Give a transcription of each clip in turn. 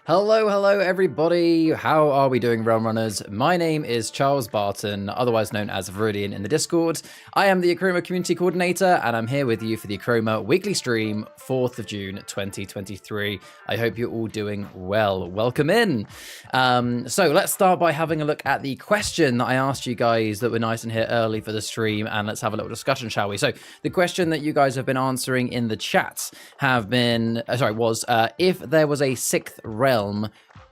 Hello everybody. How are we doing, Realm Runners? My name is Charles Barton, otherwise known as Viridian in the Discord. I am the Achroma Community Coordinator, and I'm here with you for the Achroma weekly stream, 4th of June, 2023. I hope you're all doing well. Welcome in. So let's start by having a look at the question that I asked you guys that were nice and here early for the stream, and let's have a little discussion, shall we? So the question that you guys have been answering in the chat was if there was a sixth realm,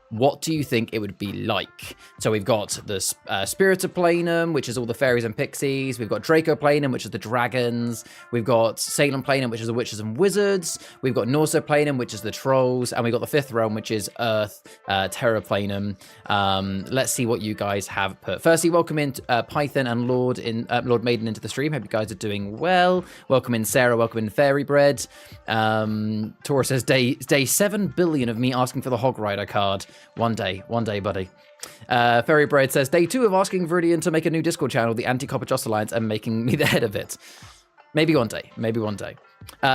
what do you think it would be like? So we've got the Spiritoplanum, which is all the fairies and pixies. We've got Dracoplanum, which is the dragons. We've got Salem Planum, which is the witches and wizards. We've got Norsoplanum, which is the trolls. And we've got the fifth realm, which is Earth, Terraplanum. Let's see what you guys have put. Firstly, welcome in Python and Lord Maiden into the stream. Hope you guys are doing well. Welcome in Sarah. Welcome in Fairy Bread. Tora says, day 7 billion of me asking for the Hog Rider card. One day, buddy. Fairy Bread says, day 2 of asking Viridian to make a new Discord channel, the Anti-Copper Joss Alliance, and making me the head of it. Maybe one day.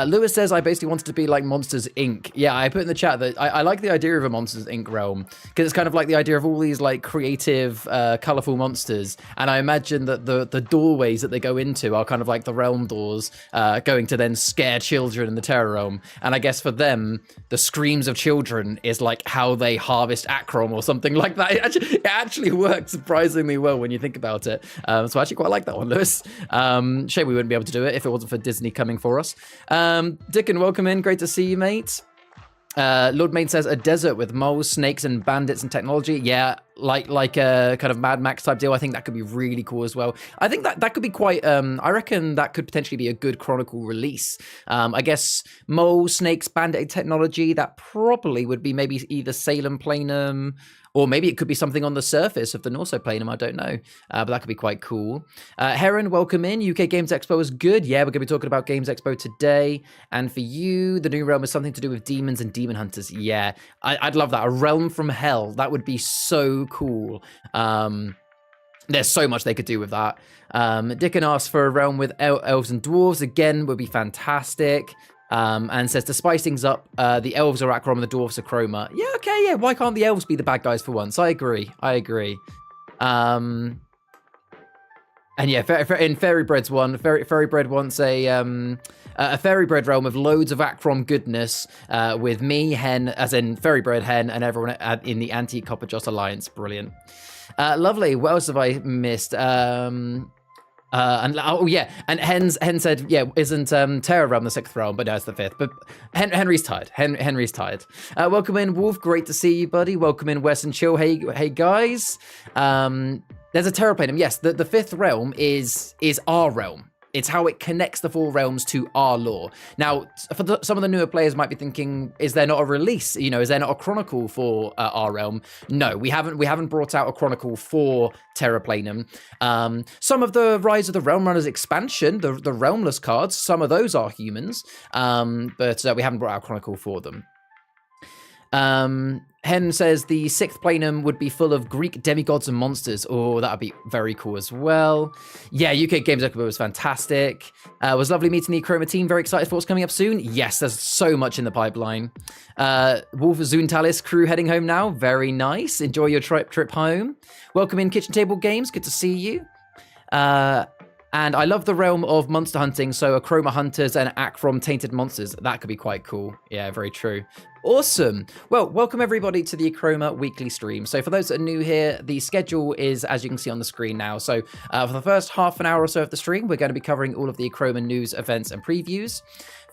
Lewis says, I basically wanted to be like Monsters, Inc. Yeah, I put in the chat that I like the idea of a Monsters, Inc. realm, because it's kind of like the idea of all these like creative, colorful monsters. And I imagine that the doorways that they go into are kind of like the realm doors, going to then scare children in the Terror Realm. And I guess for them, the screams of children is like how they harvest Achroma or something like that. It actually works surprisingly well when you think about it. So I actually quite like that one, Lewis. Shame we wouldn't be able to do it if it wasn't for Disney coming for us. Dickon, welcome in. Great to see you, mate. Lord Main says, a desert with moles, snakes, and bandits and technology. Yeah, like a kind of Mad Max type deal. I think that could be really cool as well. I think that could be quite, I reckon that could potentially be a good Chronicle release. I guess moles, snakes, bandit technology, that probably would be maybe either Salem Planum, or maybe it could be something on the surface of the Norsoplanum, I don't know. But that could be quite cool. Heron, welcome in. UK Games Expo is good. Yeah, we're going to be talking about Games Expo today. And for you, the new realm is something to do with demons and demon hunters. Yeah, I'd love that. A realm from hell. That would be so cool. There's so much they could do with that. Dickon asks for a realm with elves and dwarves. Again, would be fantastic. And says to spice things up, the elves are Achroma, the dwarves are Achroma. Yeah, okay, yeah. Why can't the elves be the bad guys for once? I agree. And yeah, in Fairy Bread's one, Fairy Bread wants a Fairy Bread realm with loads of Acrom goodness, with me, Hen, as in Fairy Bread, Hen, and everyone in the Anti-Copper Joss Alliance. Brilliant. Lovely. What else have I missed? And Hen said, yeah, isn't Terror Realm the 6th realm, but no, it's the 5th. But Henry's tired. Henry's tired. Welcome in, Wolf. Great to see you, buddy. Welcome in, Wes and Chill. Hey guys. There's a Terraplanum. Yes, the 5th realm is our realm. It's how it connects the 4 realms to our lore. Now, for some of the newer players might be thinking, is there not a release? You know, is there not a chronicle for our realm? No, we haven't brought out a chronicle for Terraplanum. Some of the Rise of the Realm Runners expansion, the Realmless cards, some of those are humans, but we haven't brought out a chronicle for them. Hen says the 6th Planum would be full of Greek demigods and monsters. Oh, that would be very cool as well. Yeah, UK Games Expo was fantastic. Was lovely meeting the Achroma team. Very excited for what's coming up soon. Yes, there's so much in the pipeline. Wolf Zuntalis crew heading home now. Very nice. Enjoy your trip home. Welcome in Kitchen Table Games. Good to see you. And I love the realm of monster hunting, so Achroma hunters and Acrom tainted monsters. That could be quite cool. Yeah, very true. Awesome. Well, welcome everybody to the Achroma weekly stream. So for those that are new here, the schedule is, as you can see on the screen now. So for the first half an hour or so of the stream, we're going to be covering all of the Achroma news, events, and previews.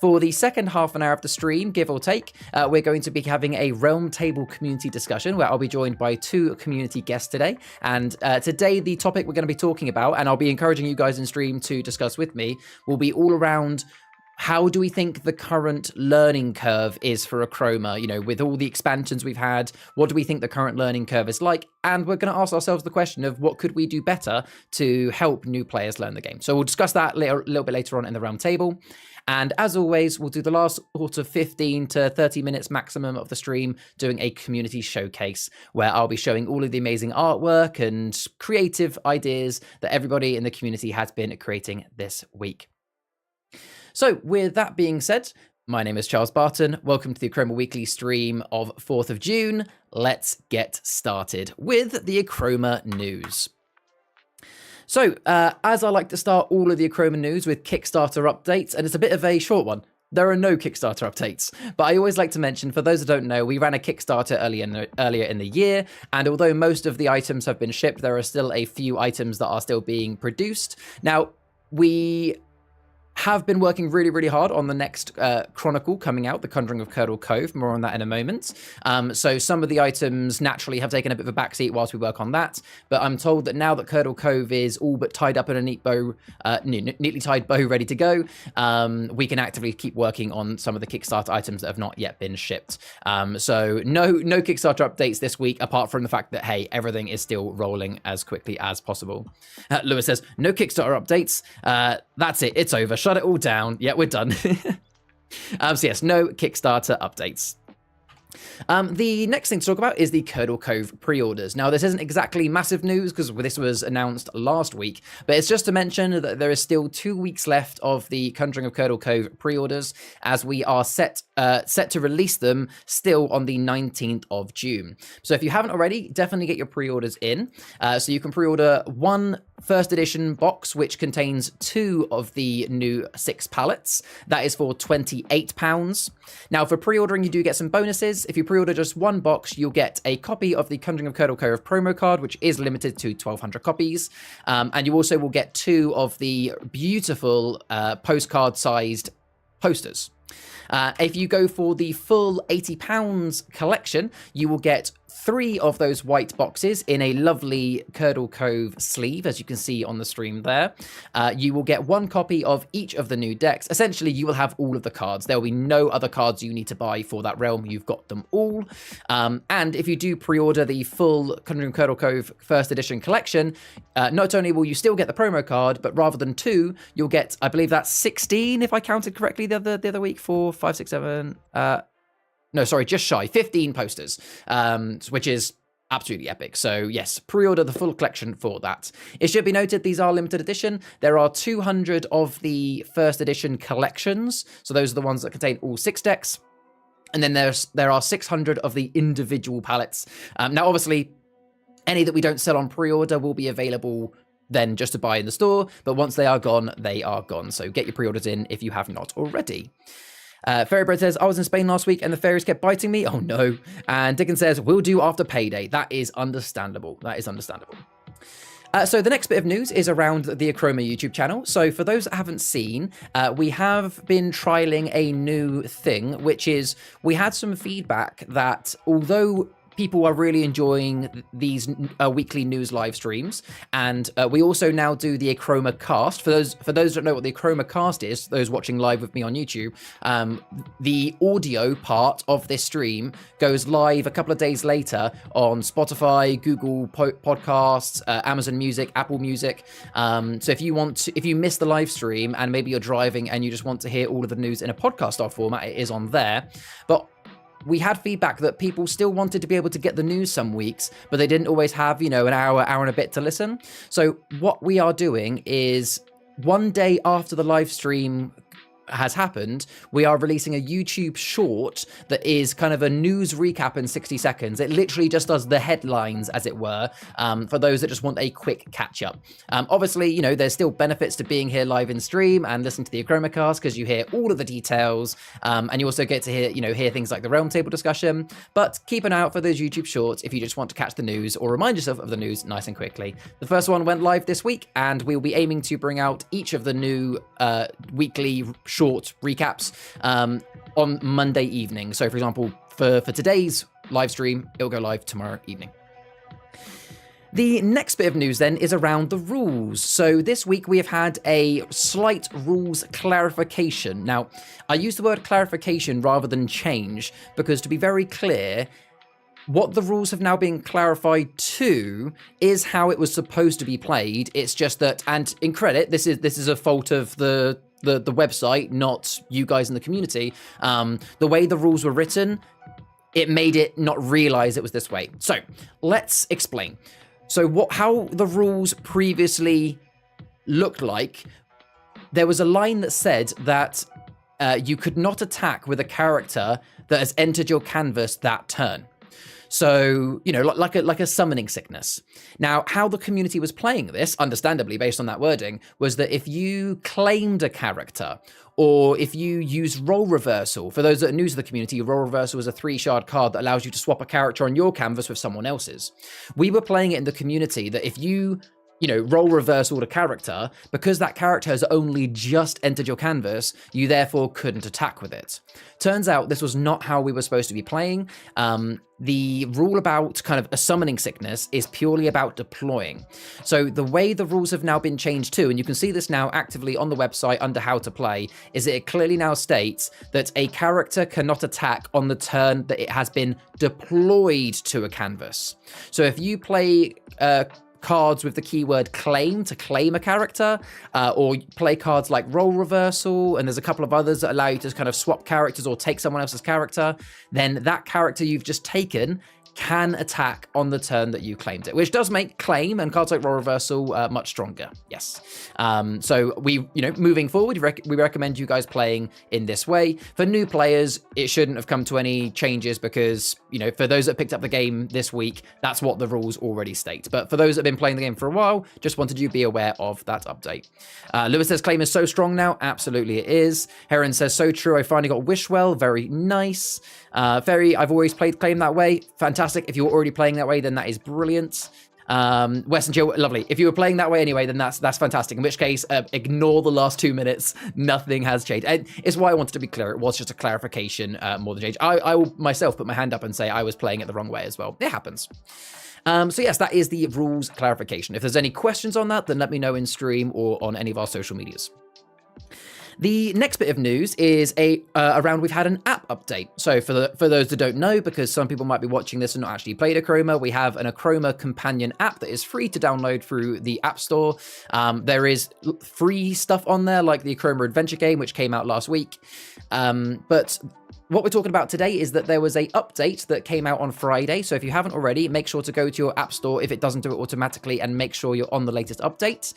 For the second half an hour of the stream, give or take, we're going to be having a Realm Table community discussion where I'll be joined by 2 community guests today. And today, the topic we're going to be talking about, and I'll be encouraging you guys in stream to discuss with me, will be all around how do we think the current learning curve is for Achroma? You know, with all the expansions we've had, what do we think the current learning curve is like? And we're going to ask ourselves the question of what could we do better to help new players learn the game? So we'll discuss that a little bit later on in the Realm Table. And as always, we'll do the last sort of 15 to 30 minutes maximum of the stream doing a community showcase where I'll be showing all of the amazing artwork and creative ideas that everybody in the community has been creating this week. So with that being said, My name is Charles Barton. Welcome to the Achroma Weekly stream of 4th of June. Let's get started with the Achroma news. So, as I like to start all of the Achroma news with Kickstarter updates, and it's a bit of a short one. There are no Kickstarter updates, but I always like to mention, for those that don't know, we ran a Kickstarter earlier in the year, and although most of the items have been shipped, there are still a few items that are still being produced. Now, we have been working really, really hard on the next chronicle coming out, The Conjuring of Curdle Cove. More on that in a moment. So some of the items naturally have taken a bit of a backseat whilst we work on that. But I'm told that now that Curdle Cove is all but tied up in a neatly tied bow ready to go, we can actively keep working on some of the Kickstarter items that have not yet been shipped. So no Kickstarter updates this week, apart from the fact that, hey, everything is still rolling as quickly as possible. Lewis says, no Kickstarter updates. That's it. It's over. Shut it all down. Yeah, we're done. So yes, no Kickstarter updates. The next thing to talk about is the Curdle Cove pre-orders. Now, this isn't exactly massive news because this was announced last week, but it's just to mention that there is still 2 weeks left of the Conjuring of Curdle Cove pre-orders, as we are set to release them still on the 19th of June. So if you haven't already, definitely get your pre-orders in. So you can pre-order one first edition box, which contains 2 of the new 6 pallets. That is for £28. Now, for pre-ordering, you do get some bonuses. If you pre-order just one box, you'll get a copy of the Conjuring of Curdle Cove promo card, which is limited to 1,200 copies. And you also will get 2 of the beautiful postcard-sized posters. If you go for the full £80 collection, you will get 3 of those white boxes in a lovely Curdle Cove sleeve, as you can see on the stream there. You will get 1 copy of each of the new decks. Essentially, you will have all of the cards. There will be no other cards you need to buy for that realm. You've got them all. And if you do pre-order the full Conjuring of Curdle Cove first edition collection, not only will you still get the promo card, but rather than 2, you'll get, I believe that's 16, if I counted correctly the other week, 4, 5, 6, 7... No, sorry, just shy, 15 posters, which is absolutely epic. So yes, pre-order the full collection for that. It should be noted, these are limited edition. There are 200 of the first edition collections. So those are the ones that contain all 6 decks. And then there are 600 of the individual pallets. Now, obviously, any that we don't sell on pre-order will be available then just to buy in the store. But once they are gone, they are gone. So get your pre-orders in if you have not already. Ferrybread says, I was in Spain last week and the fairies kept biting me. Oh no. And Dickon says, we'll do after payday. That is understandable. That is understandable. So the next bit of news is around the Achroma YouTube channel. So for those that haven't seen, we have been trialing a new thing, which is we had some feedback that although people are really enjoying these weekly news live streams, and we also now do the Achroma cast. For those that don't know what the Achroma cast is, those watching live with me on YouTube, the audio part of this stream goes live a couple of days later on Spotify, Google Podcasts, Amazon Music, Apple Music. So if you miss the live stream and maybe you're driving and you just want to hear all of the news in a podcast style format, it is on there. But we had feedback that people still wanted to be able to get the news some weeks, but they didn't always have, an hour and a bit to listen. So what we are doing is one day after the live stream has happened, we are releasing a YouTube short that is kind of a news recap in 60 seconds. It literally just does the headlines, as it were, for those that just want a quick catch up. Obviously, there's still benefits to being here live in stream and listening to the Achroma cast because you hear all of the details, and you also get to hear things like the realm table discussion. But keep an eye out for those YouTube shorts if you just want to catch the news or remind yourself of the news nice and quickly. The first one went live this week, and we'll be aiming to bring out each of the new weekly short recaps on Monday evening. So for example, for today's live stream, it'll go live tomorrow evening. The next bit of news then is around the rules. So this week we have had a slight rules clarification. Now, I use the word clarification rather than change because, to be very clear, what the rules have now been clarified to is how it was supposed to be played. It's just that, and in credit, this is a fault of the website, not you guys in the community. The way the rules were written, it made it not realize it was this way. So let's explain. So how the rules previously looked like, there was a line that said that you could not attack with a character that has entered your canvas that turn. So, you know, like a summoning sickness. Now, how the community was playing this, understandably based on that wording, was that if you claimed a character, or if you use role reversal, for those that are new to the community, role reversal is a 3-shard card that allows you to swap a character on your canvas with someone else's. We were playing it in the community that if you role reversal a character, because that character has only just entered your canvas, you therefore couldn't attack with it. Turns out this was not how we were supposed to be playing. The rule about kind of a summoning sickness is purely about deploying. So the way the rules have now been changed too, and you can see this now actively on the website under how to play, is that it clearly now states that a character cannot attack on the turn that it has been deployed to a canvas. So if you play cards with the keyword claim to claim a character, or play cards like role reversal, and there's a couple of others that allow you to kind of swap characters or take someone else's character, then that character you've just taken can attack on the turn that you claimed it, which does make claim and cards like role reversal much stronger. Yes. So we, moving forward, we recommend you guys playing in this way. For new players, it shouldn't have come to any changes because, for those that picked up the game this week, that's what the rules already state. But for those that have been playing the game for a while, just wanted you to be aware of that update. Lewis says claim is so strong now. Absolutely it is. Heron says so true. I finally got Wishwell. Very nice. I've always played claim that way. Fantastic. If you're already playing that way, then that is brilliant. Wes and Jill, lovely. If you were playing that way anyway, then that's fantastic. In which case, ignore the last 2 minutes. Nothing has changed. And it's why I wanted to be clear. It was just a clarification more than change. I will myself put my hand up and say I was playing it the wrong way as well. It happens. So yes, that is the rules clarification. If there's any questions on that, then let me know in stream or on any of our social medias. The next bit of news is around we've had an app update. So for those that don't know, because some people might be watching this and not actually played Achroma, we have an Achroma companion app that is free to download through the App Store. There is free stuff on there, like the Achroma adventure game, which came out last week. But what we're talking about today is that there was a update that came out on Friday. So if you haven't already, make sure to go to your App Store if it doesn't do it automatically and make sure you're on the latest update.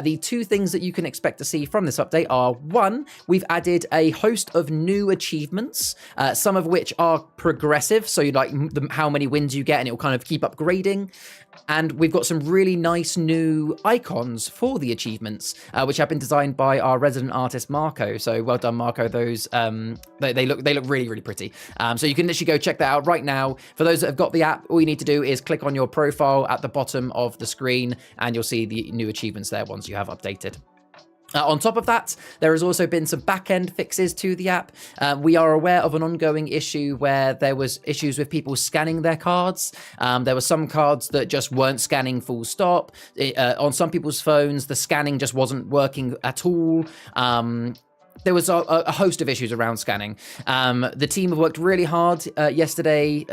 The two things that you can expect to see from this update are, one, we've added a host of new achievements, some of which are progressive. So you like how many wins you get and it will kind of keep upgrading. And we've got some really nice new icons for the achievements, which have been designed by our resident artist, Marco. So well done, Marco. Those, they look really, really pretty. So you can literally go check that out right now. For those that have got the app, all you need to do is click on your profile at the bottom of the screen and you'll see the new achievements there once you have updated. On top of that, there has also been some back-end fixes to the app. We are aware of an ongoing issue where there was issues with people scanning their cards. There were some cards that just weren't scanning full stop. On some people's phones, the scanning just wasn't working at all. There was a host of issues around scanning. The team have worked really hard yesterday.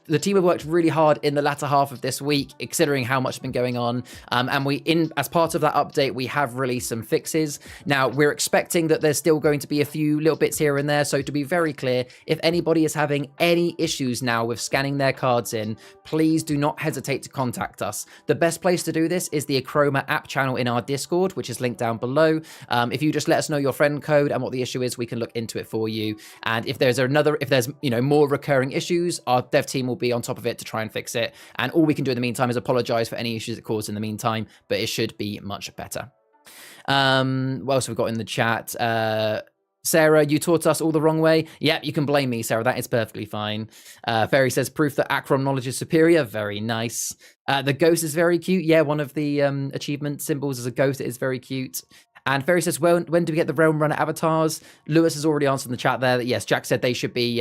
The team have worked really hard in the latter half of this week, considering how much has been going on. And as part of that update, we have released some fixes. Now, we're expecting that there's still going to be a few little bits here and there. So to be very clear, if anybody is having any issues now with scanning their cards in, please do not hesitate to contact us. The best place to do this is the Achroma app channel in our Discord, which is linked down below. If you just let us know your friend code and what the issue is, we can look into it for you. And if there's more recurring issues, our dev team will be on top of it to try and fix it. And all we can do in the meantime is apologize for any issues it caused in the meantime, but it should be much better. What else have we got in the chat? Sarah, you taught us all the wrong way. Yeah, you can blame me, Sarah. That is perfectly fine. Fairy says proof that Achroma knowledge is superior. Very nice. The ghost is very cute. Yeah, one of the achievement symbols is a ghost. It is very cute. And Ferry says, when do we get the Realm Runner avatars? Lewis has already answered in the chat there that yes, Jack said they should be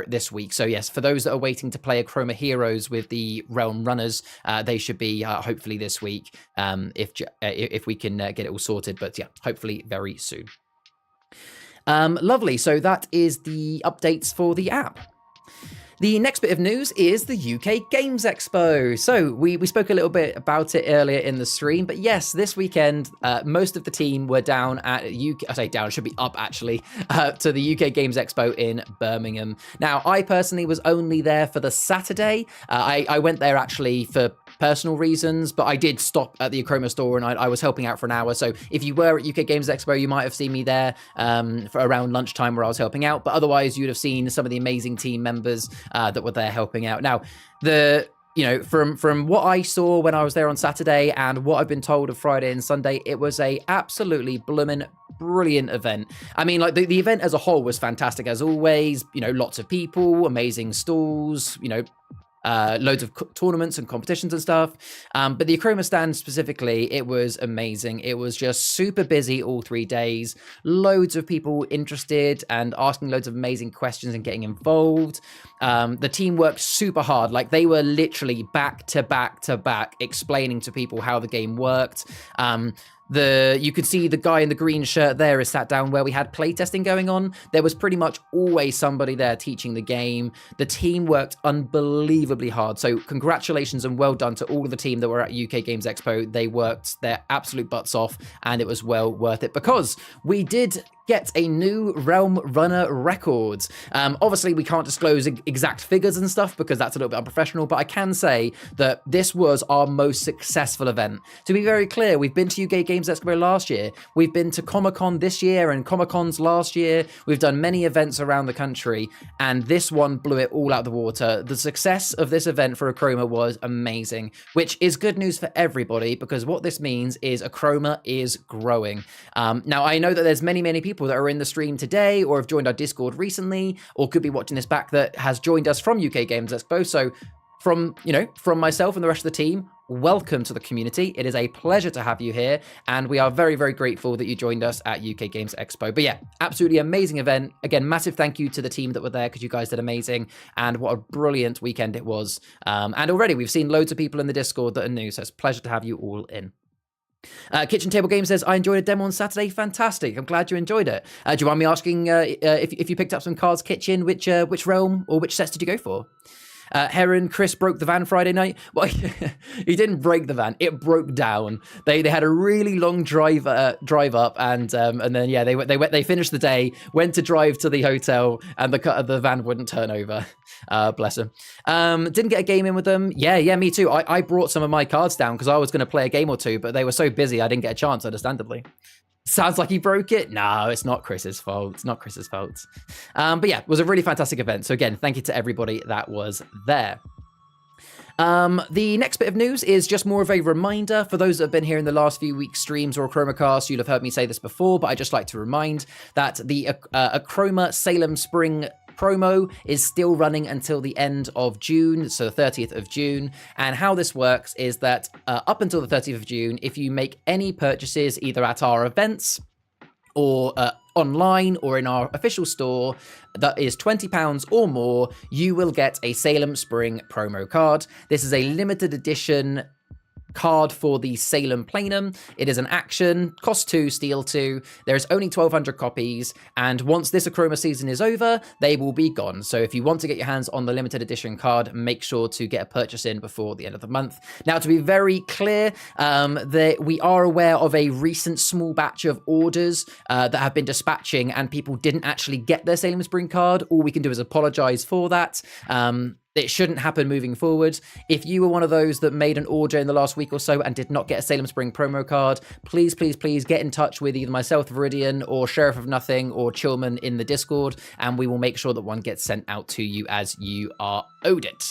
this week. So yes, for those that are waiting to play Achroma Heroes with the Realm Runners, they should be hopefully this week if we can get it all sorted. But yeah, hopefully very soon. Lovely. So that is the updates for the app. The next bit of news is the UK Games Expo. So we spoke a little bit about it earlier in the stream, but yes, this weekend, most of the team were down at UK, I say down, it should be up actually, to the UK Games Expo in Birmingham. Now, I personally was only there for the Saturday. I went there actually for personal reasons, but I did stop at the Achroma store and I was helping out for an hour. So if you were at UK Games Expo, you might have seen me there for around lunchtime where I was helping out, but otherwise you'd have seen some of the amazing team members that were there helping out. Now, from what I saw when I was there on Saturday and what I've been told of Friday and Sunday, it was a absolutely bloomin' brilliant event. I mean, like the event as a whole was fantastic as always. Lots of people, amazing stalls, loads of tournaments and competitions and stuff. But the Achroma stand specifically, it was amazing. It was just super busy all 3 days. Loads of people interested and asking loads of amazing questions and getting involved. The team worked super hard. Like they were literally back to back to back explaining to people how the game worked. You could see the guy in the green shirt there is sat down where we had playtesting going on. There was pretty much always somebody there teaching the game. The team worked unbelievably hard. So congratulations and well done to all of the team that were at UK Games Expo. They worked their absolute butts off and it was well worth it because we did get a new Realm Runner record. Obviously, we can't disclose exact figures and stuff because that's a little bit unprofessional, but I can say that this was our most successful event. To be very clear, we've been to UK Games Expo last year, we've been to Comic-Con this year and Comic-Cons last year, we've done many events around the country, and this one blew it all out of the water. The success of this event for Achroma was amazing, which is good news for everybody because what this means is Achroma is growing. Now, I know that there's many people that are in the stream today or have joined our Discord recently or could be watching this back that has joined us from UK Games Expo. So from myself and the rest of the team, welcome to the community. It is a pleasure to have you here and we are very, very grateful that you joined us at UK Games Expo. But yeah, absolutely amazing event. Again, massive thank you to the team that were there because you guys did amazing and what a brilliant weekend it was. And already we've seen loads of people in the Discord that are new, so it's a pleasure to have you all in. Kitchen Table Game says, I enjoyed a demo on Saturday. Fantastic. I'm glad you enjoyed it. Do you mind me asking if you picked up some cards, Kitchen, which realm or which sets did you go for? Heron, Chris broke the van Friday night. Well, he didn't break the van; it broke down. They had a really long drive up, and then yeah, they finished the day, went to drive to the hotel, and the van wouldn't turn over. Bless him. Didn't get a game in with them. Yeah, me too. I brought some of my cards down because I was going to play a game or two, but they were so busy I didn't get a chance, understandably. Sounds like he broke it. No, it's not Chris's fault. It's not Chris's fault. But yeah, it was a really fantastic event. So again, thank you to everybody that was there. The next bit of news is just more of a reminder for those that have been here in the last few weeks' streams or Achromacast. You'll have heard me say this before, but I just like to remind that the Achroma Salem Spring promo is still running until the end of June, so the 30th of June. And how this works is that up until the 30th of June, if you make any purchases either at our events or online or in our official store that is £20 or more, you will get a Salem Spring promo card. This is a limited edition card for the Salem Planum. It is an action, cost 2, steal 2. There is only 1,200 copies, and once this Achroma season is over, they will be gone. So if you want to get your hands on the limited edition card, make sure to get a purchase in before the end of the month. Now, to be very clear, that we are aware of a recent small batch of orders that have been dispatching, and people didn't actually get their Salem Spring card. All we can do is apologize for that. It shouldn't happen moving forward. If you were one of those that made an order in the last week or so and did not get a Salem Spring promo card, please get in touch with either myself, Viridian, or Sheriff of Nothing, or Chillman in the Discord, and we will make sure that one gets sent out to you as you are owed it.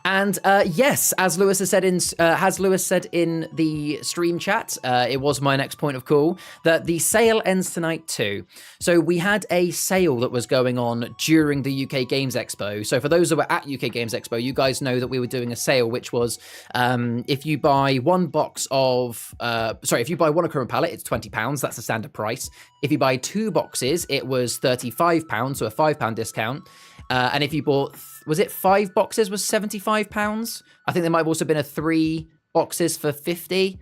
And yes, as Lewis has said in the stream chat, it was my next point of call, that the sale ends tonight too. So we had a sale that was going on during the UK Games Expo. So for those that were at UK Games Expo, you guys know that we were doing a sale, which was if you buy one if you buy one Achroma palette, it's £20. That's the standard price. If you buy 2 boxes, it was £35, so a £5 discount. And if you bought, was it 5 boxes was £75? I think there might have also been a 3 boxes for 50.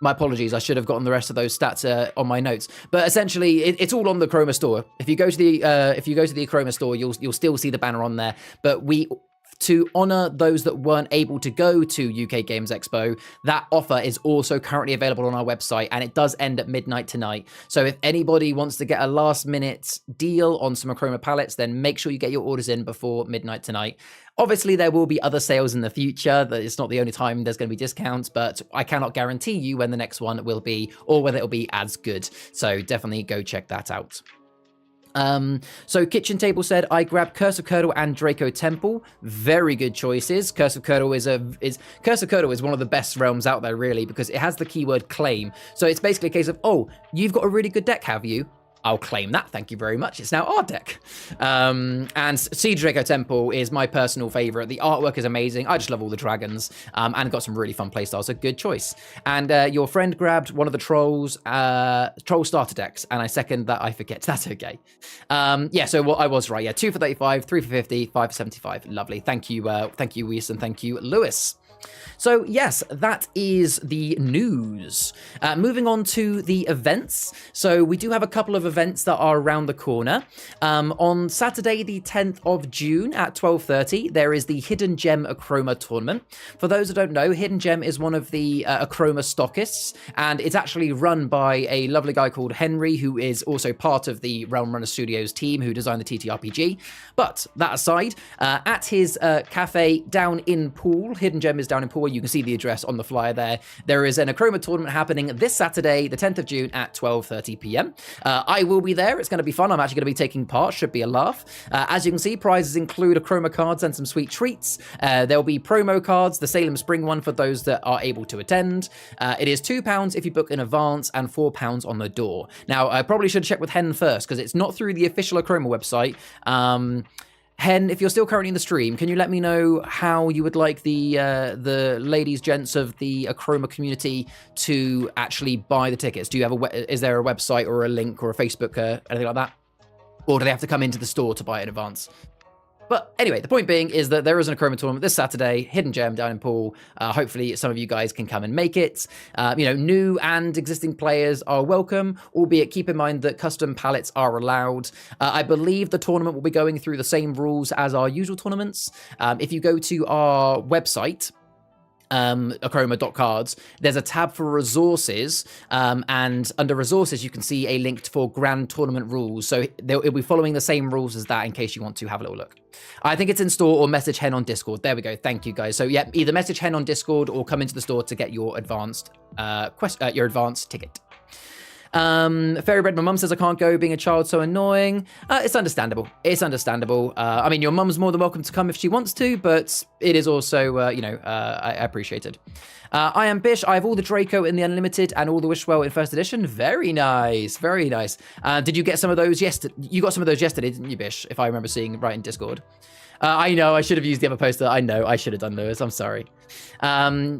My apologies, I should have gotten the rest of those stats on my notes. But essentially, it's all on the Achroma store. If you go to the Achroma store, you'll still see the banner on there. But to honor those that weren't able to go to UK Games Expo, that offer is also currently available on our website, and it does end at midnight tonight. So if anybody wants to get a last minute deal on some Achroma palettes, then make sure you get your orders in before midnight tonight. Obviously, there will be other sales in the future. That it's not the only time there's going to be discounts, but I cannot guarantee you when the next one will be or whether it'll be as good. So definitely go check that out. So Kitchen Table said, I grabbed Curse of Curdle and Draco Temple. Very good choices. Curse of Curdle is one of the best realms out there, really, because it has the keyword claim. So it's basically a case of, oh, you've got a really good deck, have you? I'll claim that. Thank you very much. It's now our deck. And Siege Draco Temple is my personal favorite. The artwork is amazing. I just love all the dragons, and got some really fun playstyles. So good choice. And your friend grabbed one of the Troll starter decks, and I second that. I forget. That's okay. Yeah. So I was right. Yeah. 2 for 35, 3 for 50, 5 for 75. Lovely. Thank you, Weiss, and thank you, Lewis. So yes, that is the news. Moving on to the events. So we do have a couple of events that are around the corner. On Saturday, the 10th of June at 12:30, there is the Hidden Gem Achroma tournament. For those that don't know, Hidden Gem is one of the Achroma stockists, and it's actually run by a lovely guy called Henry, who is also part of the Realm Runner Studios team who designed the TTRPG. But that aside, at his cafe down in Poole, Hidden Gem is down in Poole. You can see the address on the flyer there. There is an Achroma tournament happening this Saturday, the 10th of June at 12:30 p.m. I will be there. It's going to be fun. I'm actually going to be taking part. Should be a laugh. As you can see, prizes include Achroma cards and some sweet treats. There'll be promo cards, the Salem Spring one for those that are able to attend. It is £2 if you book in advance and £4 on the door. Now, I probably should check with Hen first because it's not through the official Achroma website. Hen, if you're still currently in the stream, can you let me know how you would like the ladies, gents of the Achroma community to actually buy the tickets? Do you have is there a website or a link or a Facebook, anything like that? Or do they have to come into the store to buy it in advance? But anyway, the point being is that there is an Achroma tournament this Saturday, Hidden Gem down in Poole. Hopefully some of you guys can come and make it. New and existing players are welcome, albeit keep in mind that custom palettes are allowed. I believe the tournament will be going through the same rules as our usual tournaments. If you go to our website, Achroma.cards, there's a tab for resources, and under resources you can see a link for grand tournament rules, so it'll be following the same rules as that in case you want to have a little look. I think it's in store or message Hen on Discord. There we go. Thank you guys. So yeah, either message Hen on Discord or come into the store to get your advanced ticket. Fairy Bread, my mum says I can't go, being a child so annoying. It's understandable. I mean, your mum's more than welcome to come if she wants to, but it is also, I appreciate it. I am Bish. I have all the Draco in the Unlimited and all the Wishwell in first edition. Very nice. Very nice. Did you get some of those yesterday? You got some of those yesterday, didn't you, Bish? If I remember seeing right in Discord. I know, I should have used the other poster. I know, I should have done, Lewis. I'm sorry.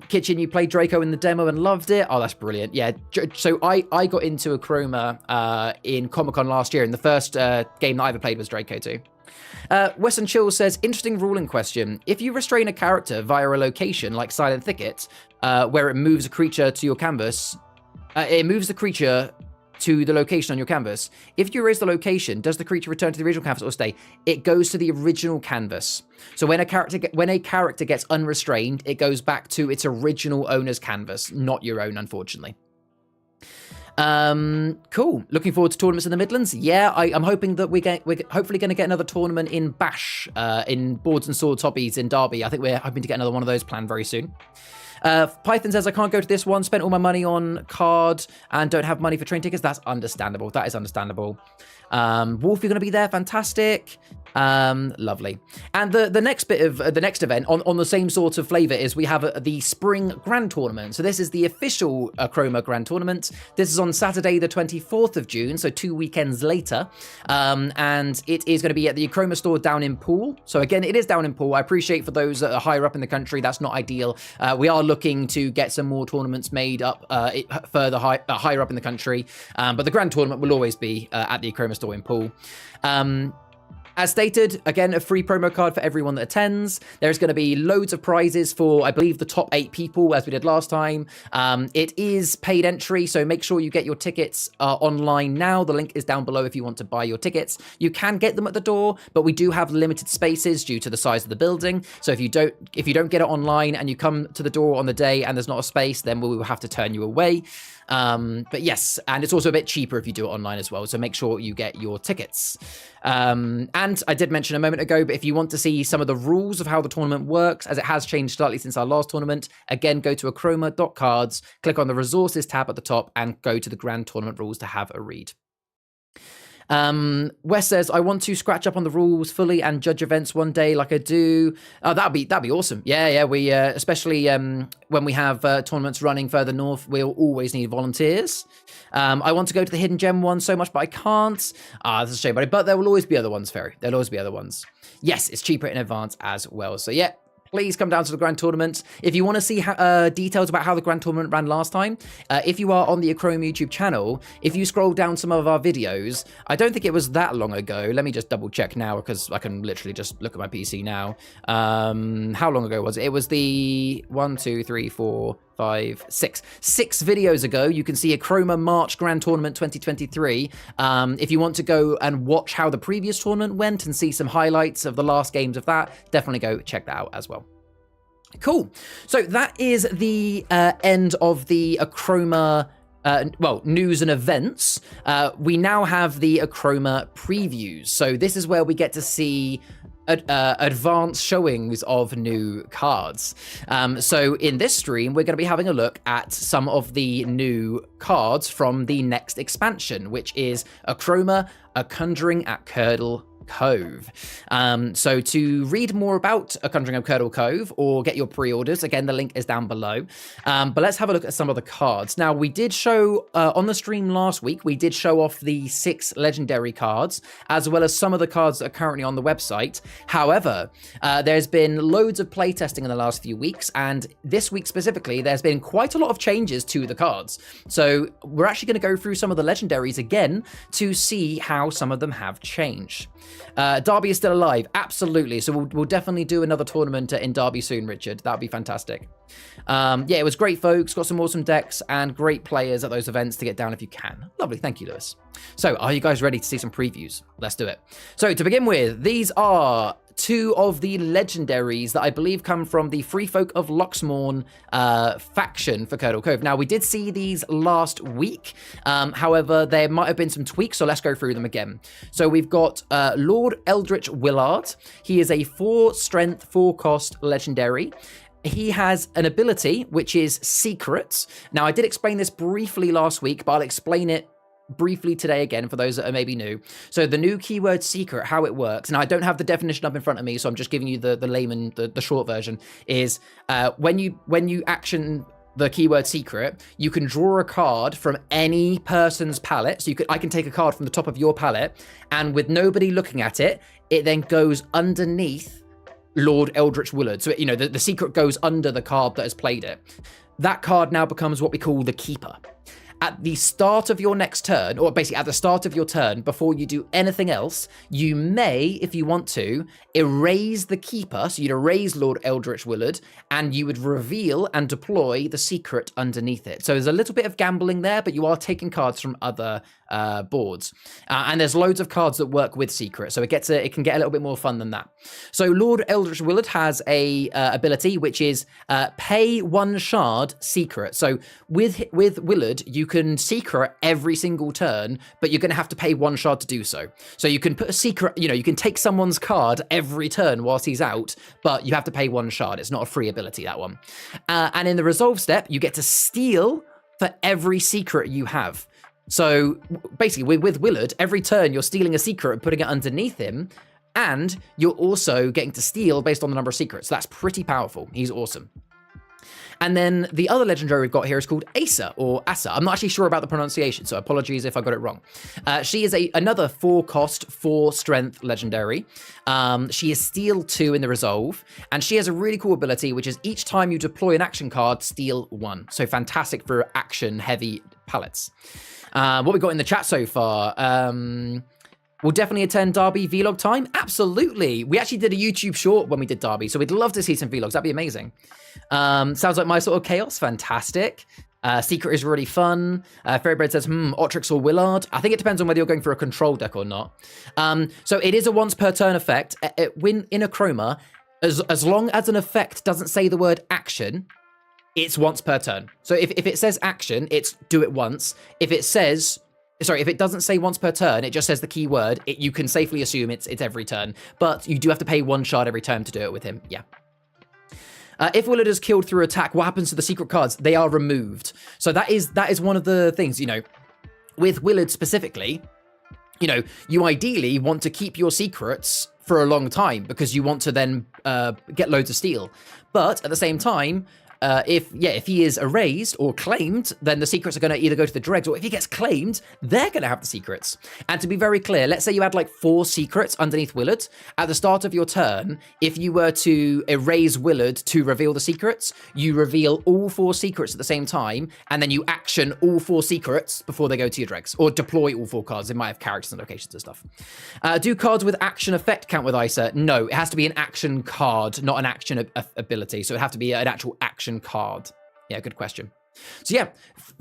Kitchen, you played Draco in the demo and loved it. Oh, that's brilliant. Yeah, so I got into Achroma in Comic-Con last year, and the first game that I ever played was Draco 2. Weston Chill says, interesting ruling question. If you restrain a character via a location like Silent Thicket, where it moves a creature to your canvas, it moves the creature to the location on your canvas. If you erase the location, does the creature return to the original canvas or stay? It goes to the original canvas. So when a character gets unrestrained, it goes back to its original owner's canvas, not your own, unfortunately. Cool. Looking forward to tournaments in the Midlands. Yeah, I'm hoping that we're hopefully going to get another tournament in Bash, in Boards and Swords Hobbies in Derby. I think we're hoping to get another one of those planned very soon. Python says, I can't go to this one. Spent all my money on card and don't have money for train tickets. That's understandable. That is understandable. Wolf, you're going to be there. Fantastic. Lovely. And the next bit of the next event on the same sort of flavor is we have the Spring Grand Tournament. So this is the official Achroma Grand Tournament. This is on Saturday, the 24th of June, so 2 weekends later. And it is going to be at the Achroma store down in Poole. So again, it is down in Poole. I appreciate for those that are higher up in the country, that's not ideal. We are looking to get some more tournaments made up further higher up in the country. But the Grand Tournament will always be at the Achroma store in Poole. As stated, again, a free promo card for everyone that attends. There's going to be loads of prizes for, I believe, the top 8 people, as we did last time. It is paid entry, so make sure you get your tickets online now. The link is down below if you want to buy your tickets. You can get them at the door, but we do have limited spaces due to the size of the building. So if you don't get it online and you come to the door on the day and there's not a space, then we will have to turn you away. But yes, and it's also a bit cheaper if you do it online as well, so make sure you get your tickets. And I did mention a moment ago, but if you want to see some of the rules of how the tournament works, as it has changed slightly since our last tournament, again, go to achroma.cards, click on the resources tab at the top, and go to the grand tournament rules to have a read. Wes says, I want to scratch up on the rules fully and judge events one day like I do. Oh, that'd be awesome. Yeah, we especially when we have tournaments running further north, we'll always need volunteers. I want to go to the hidden gem one so much, but I can't. That's a shame, but there will always be other ones, Ferry. There'll always be other ones. Yes, it's cheaper in advance as well. So yeah, please come down to the Grand Tournament. If you want to see details about how the Grand Tournament ran last time, if you are on the Achroma YouTube channel, if you scroll down some of our videos, I don't think it was that long ago. Let me just double check now, because I can literally just look at my PC now. How long ago was it? It was the 6 videos ago. You can see Achroma March Grand Tournament 2023. If you want to go and watch how the previous tournament went and see some highlights of the last games of that, definitely go check that out as well. Cool. So that is the end of the Achroma news and events. We now have the Achroma previews. So this is where we get to see advanced showings of new cards. So in this stream, we're going to be having a look at some of the new cards from the next expansion, which is Achroma, A Conjuring at Curdle Cove. So to read more about A Conjuring of Curdle Cove or get your pre-orders, again, the link is down below. But let's have a look at some of the cards. Now, we did show on the stream last week, we did show off the 6 legendary cards, as well as some of the cards that are currently on the website. However, there's been loads of playtesting in the last few weeks, and this week specifically, there's been quite a lot of changes to the cards. So we're actually going to go through some of the legendaries again to see how some of them have changed. Derby is still alive, absolutely. So we'll definitely do another tournament in Derby soon, Richard. That'd be fantastic. Yeah, it was great, folks. Got some awesome decks and great players at those events to get down if you can. Lovely, thank you, Lewis. So, are you guys ready to see some previews? Let's do it. So, to begin with, these are 2 of the legendaries that I believe come from the Free Folk of Luxmorn faction for Curdle Cove. Now, we did see these last week. However, there might have been some tweaks, so let's go through them again. So we've got Lord Eldritch Willard. He is a 4 strength, 4 cost legendary. He has an ability, which is Secrets. Now, I did explain this briefly last week, but I'll explain it briefly today again for those that are maybe new. So the new keyword secret, how it works, and I don't have the definition up in front of me, so I'm just giving you the layman, the short version, is when you action the keyword secret, you can draw a card from any person's palette. So I can take a card from the top of your palette, and with nobody looking at it, it then goes underneath Lord Eldritch Willard. So, you know, the secret goes under the card that has played it. That card now becomes what we call the keeper. At the start of your next turn, or basically at the start of your turn, before you do anything else, you may, if you want to, erase the keeper. So you'd erase Lord Eldritch Willard, and you would reveal and deploy the secret underneath it. So there's a little bit of gambling there, but you are taking cards from other boards. And there's loads of cards that work with secret, so it can get a little bit more fun than that. So Lord Eldritch Willard has a ability, which is pay 1 shard secret. So with Willard, you can secret every single turn, but you're going to have to pay 1 shard to do so. So you can put a secret, you can take someone's card every turn whilst he's out, but you have to pay 1 shard. It's not a free ability, that one. And in the resolve step, you get to steal for every secret you have. So basically, with Willard, every turn you're stealing a secret and putting it underneath him, and you're also getting to steal based on the number of secrets. That's pretty powerful. He's awesome. And then the other legendary we've got here is called Asa, or Asa. I'm not actually sure about the pronunciation, so apologies if I got it wrong. She is another 4 cost, 4 strength legendary. She is Steal 2 in the Resolve, and she has a really cool ability, which is each time you deploy an action card, steal 1. So fantastic for action-heavy palettes. What we got in the chat so far? We'll definitely attend Derby vlog time. Absolutely. We actually did a YouTube short when we did Derby, so we'd love to see some vlogs. That'd be amazing. Sounds like my sort of chaos. Fantastic. Secret is really fun. Fairybread says, Otrix or Willard. I think it depends on whether you're going for a control deck or not. So it is a once per turn effect. When in Achroma, as long as an effect doesn't say the word action, it's once per turn. So if it says action, it's do it once. If it doesn't say once per turn, it just says the keyword, you can safely assume it's every turn. But you do have to pay 1 shard every turn to do it with him. Yeah. If Willard is killed through attack, what happens to the secret cards? They are removed. So that is one of the things, with Willard specifically, you ideally want to keep your secrets for a long time because you want to then get loads of steel. But at the same time, if he is erased or claimed, then the secrets are going to either go to the dregs, or if he gets claimed, they're going to have the secrets. And to be very clear, let's say you had like 4 secrets underneath Willard. At the start of your turn, if you were to erase Willard to reveal the secrets, you reveal all 4 secrets at the same time, and then you action all 4 secrets before they go to your dregs, or deploy all 4 cards. It might have characters and locations and stuff. Do cards with action effect count with ISA? No, it has to be an action card, not an action ability. So it have to be an actual action card. Yeah, good question. So yeah,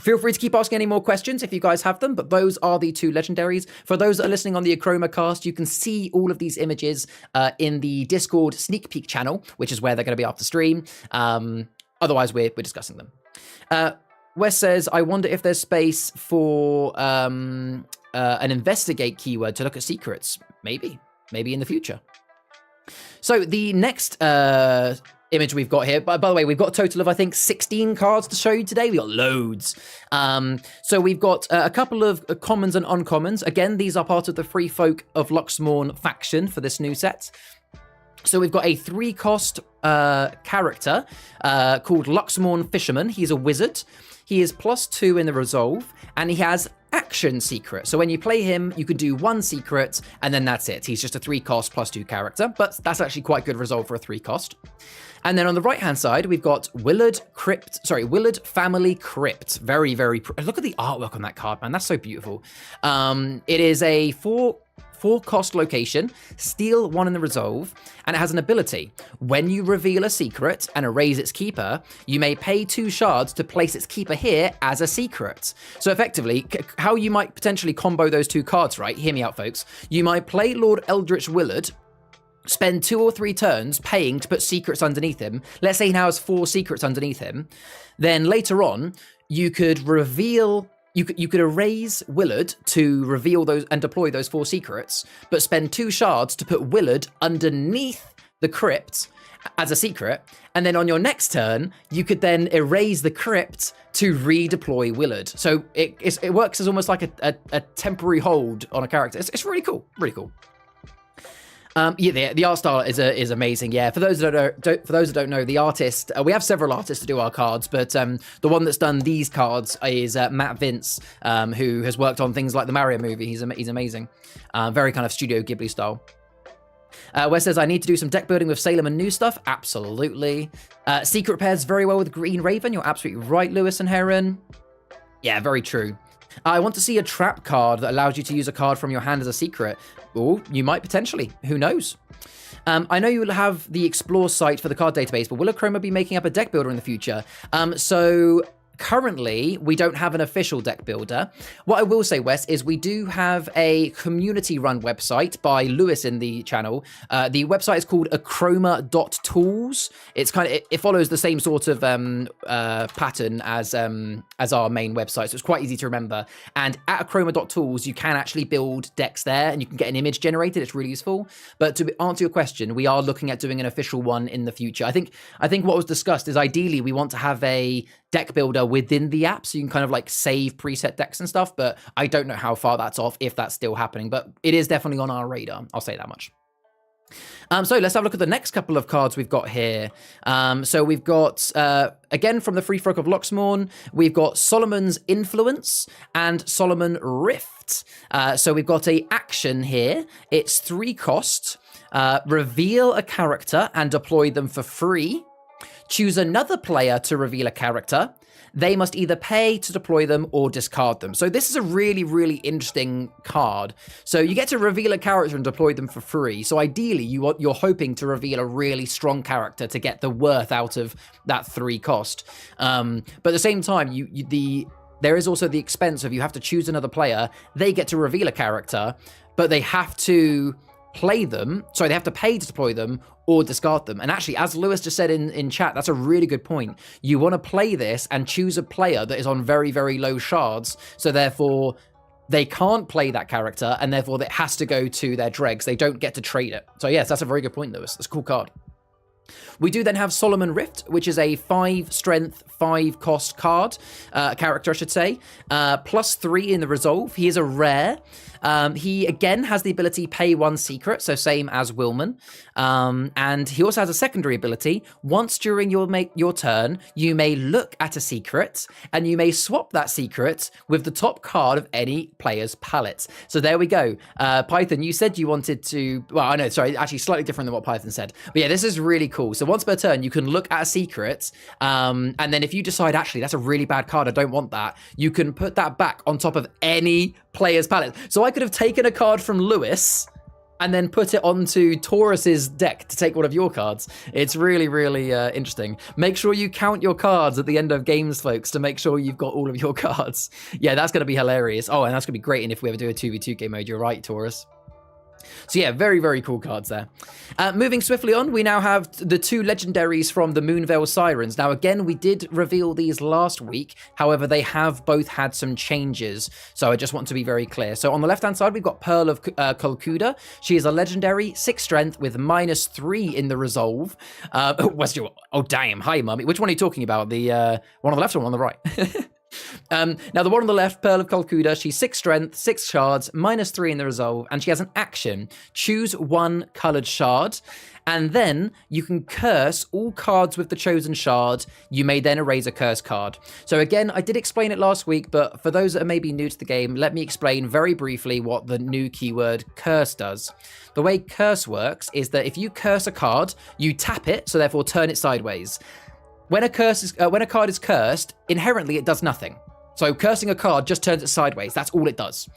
feel free to keep asking any more questions if you guys have them, but those are the 2 legendaries. For those that are listening on the Achroma cast, you can see all of these images in the Discord sneak peek channel, which is where they're going to be after stream. Otherwise, we're discussing them. Wes says, I wonder if there's space for an investigate keyword to look at secrets. Maybe in the future. So the next image we've got here, by the way, we've got a total of, I think, 16 cards to show you today. We got loads. So we've got a couple of commons and uncommons. Again, these are part of the Free Folk of Luxmorn faction for this new set. So we've got a 3-cost character called Luxmorn Fisherman. He's a wizard. He is +2 in the resolve, and he has action secret. So when you play him, you can do 1 secret, and then that's it. He's just a 3-cost +2 character, but that's actually quite good resolve for a 3-cost. And then on the right-hand side, we've got Willard Family Crypt. Very, very... Look at the artwork on that card, man. That's so beautiful. It is a 4-cost location, steal 1 in the resolve, and it has an ability. When you reveal a secret and erase its keeper, you may pay 2 shards to place its keeper here as a secret. So effectively, how you might potentially combo those 2 cards, right? Hear me out, folks. You might play Lord Eldritch Willard, spend 2 or 3 turns paying to put secrets underneath him. Let's say he now has 4 secrets underneath him. Then later on, you could reveal... You could erase Willard to reveal those and deploy those 4 secrets, but spend 2 shards to put Willard underneath the crypt as a secret, and then on your next turn, you could then erase the crypt to redeploy Willard. So it works as almost like a temporary hold on a character. It's really cool, really cool. The art style is amazing. Yeah, for those that don't know, the artist, we have several artists to do our cards, but the one that's done these cards is Matt Vince, who has worked on things like the Mario movie. He's amazing. Very kind of Studio Ghibli style. Wes says, I need to do some deck building with Salem and new stuff. Absolutely. Secret pairs very well with Green Raven. You're absolutely right, Lewis and Heron. Yeah, very true. I want to see a trap card that allows you to use a card from your hand as a secret. Or you might potentially. Who knows? I know you will have the Explore site for the card database, but will Achroma be making up a deck builder in the future? So currently, we don't have an official deck builder. What I will say, Wes, is we do have a community-run website by Lewis in the channel. The website is called achroma.tools. It's it follows the same sort of pattern as our main website, so it's quite easy to remember. And at achroma.tools, you can actually build decks there, and you can get an image generated. It's really useful. But to answer your question, we are looking at doing an official one in the future. I think what was discussed is ideally we want to have a deck builder within the app, so you can kind of like save preset decks and stuff, but I don't know how far that's off, if that's still happening, but it is definitely on our radar. I'll say that much. So let's have a look at the next couple of cards we've got here. So we've got, again, from the Free Folk of Luxmorn, we've got Solomon's Influence and Solomon Rift. So we've got a action here. It's 3 cost. Reveal a character and deploy them for free. Choose another player to reveal a character. they must either pay to deploy them or discard them. So this is a really, really interesting card. So you get to reveal a character and deploy them for free. So ideally, you're hoping to reveal a really strong character to get the worth out of that 3 cost. But at the same time, there is also the expense of you have to choose another player. They get to reveal a character, but they have to play them. Sorry, they have to pay to deploy them or discard them. And actually, as Lewis just said in chat, that's a really good point. You want to play this and choose a player that is on very, very low shards. So therefore, they can't play that character, and therefore it has to go to their dregs. They don't get to trade it. So yes, that's a very good point, Lewis. That's a cool card. We do then have Solomon Rift, which is a 5 strength, 5 cost card, character, I should say, +3 in the resolve. He is a rare. He again has the ability pay 1 secret, so same as Willman. And he also has a secondary ability. Once during your turn, you may look at a secret, and you may swap that secret with the top card of any player's palette. So there we go. Python, you said you wanted to... Well, I know, sorry, actually slightly different than what Python said. But yeah, this is really cool. So once per turn, you can look at a secret, and then if you decide, actually, that's a really bad card, I don't want that, you can put that back on top of any player's palette. So I could have taken a card from Lewis and then put it onto Taurus's deck to take one of your cards. It's really, really interesting. Make sure you count your cards at the end of games, folks, to make sure you've got all of your cards. Yeah, that's going to be hilarious. Oh, and that's going to be great if we ever do a 2v2 game mode. You're right, Taurus. So yeah, very, very cool cards there. Moving swiftly on, we now have the 2 legendaries from the Moonveil Sirens. Now, again, we did reveal these last week. However, they have both had some changes. So I just want to be very clear. So on the left-hand side, we've got Pearl of Kolkuda. She is a legendary, 6 strength with -3 in the resolve. Oh, damn. Hi, mummy. Which one are you talking about? The one on the left or one on the right? Now, the one on the left, Pearl of Kolkuda, she's 6 strength, 6 shards, -3 in the resolve, and she has an action. Choose 1 coloured shard, and then you can curse all cards with the chosen shard. You may then erase a curse card. So again, I did explain it last week, but for those that are maybe new to the game, let me explain very briefly what the new keyword curse does. The way curse works is that if you curse a card, you tap it, so therefore turn it sideways. When a card is cursed, inherently it does nothing. So cursing a card just turns it sideways. That's all it does.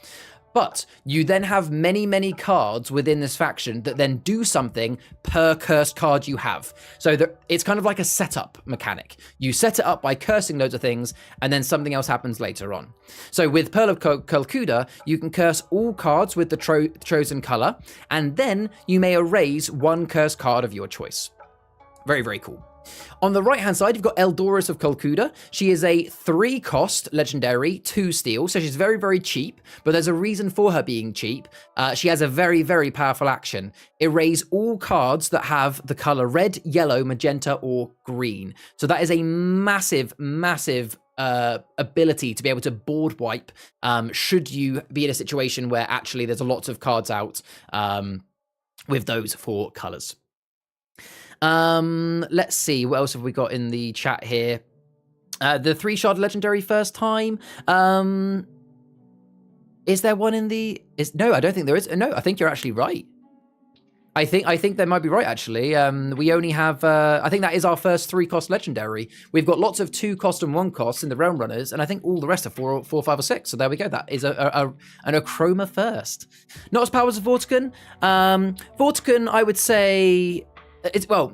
But you then have many, many cards within this faction that then do something per cursed card you have. So it's kind of like a setup mechanic. You set it up by cursing loads of things, and then something else happens later on. So with Pearl of Kolkuda, you can curse all cards with the chosen color, and then you may erase 1 cursed card of your choice. Very, very cool. On the right-hand side, you've got Eldorus of Kolkuda. She is a 3-cost legendary, 2 steel, so she's very, very cheap, but there's a reason for her being cheap. She has a very, very powerful action. Erase all cards that have the color red, yellow, magenta, or green. So that is a massive, massive ability to be able to board wipe should you be in a situation where actually there's lots of cards out with those 4 colors. Let's see, what else have we got in the chat here? The 3-shard legendary first time. Is there one in the... No, I don't think there is. No, I think you're actually right. I think they might be right, actually. We only have... I think that is our first 3-cost legendary. We've got lots of 2-cost and 1-cost in the Realm Runners, and I think all the rest are 4, 5, or 6. So there we go. That is an Achroma first. Not as powerful as Vortigern. Vortigern, I would say...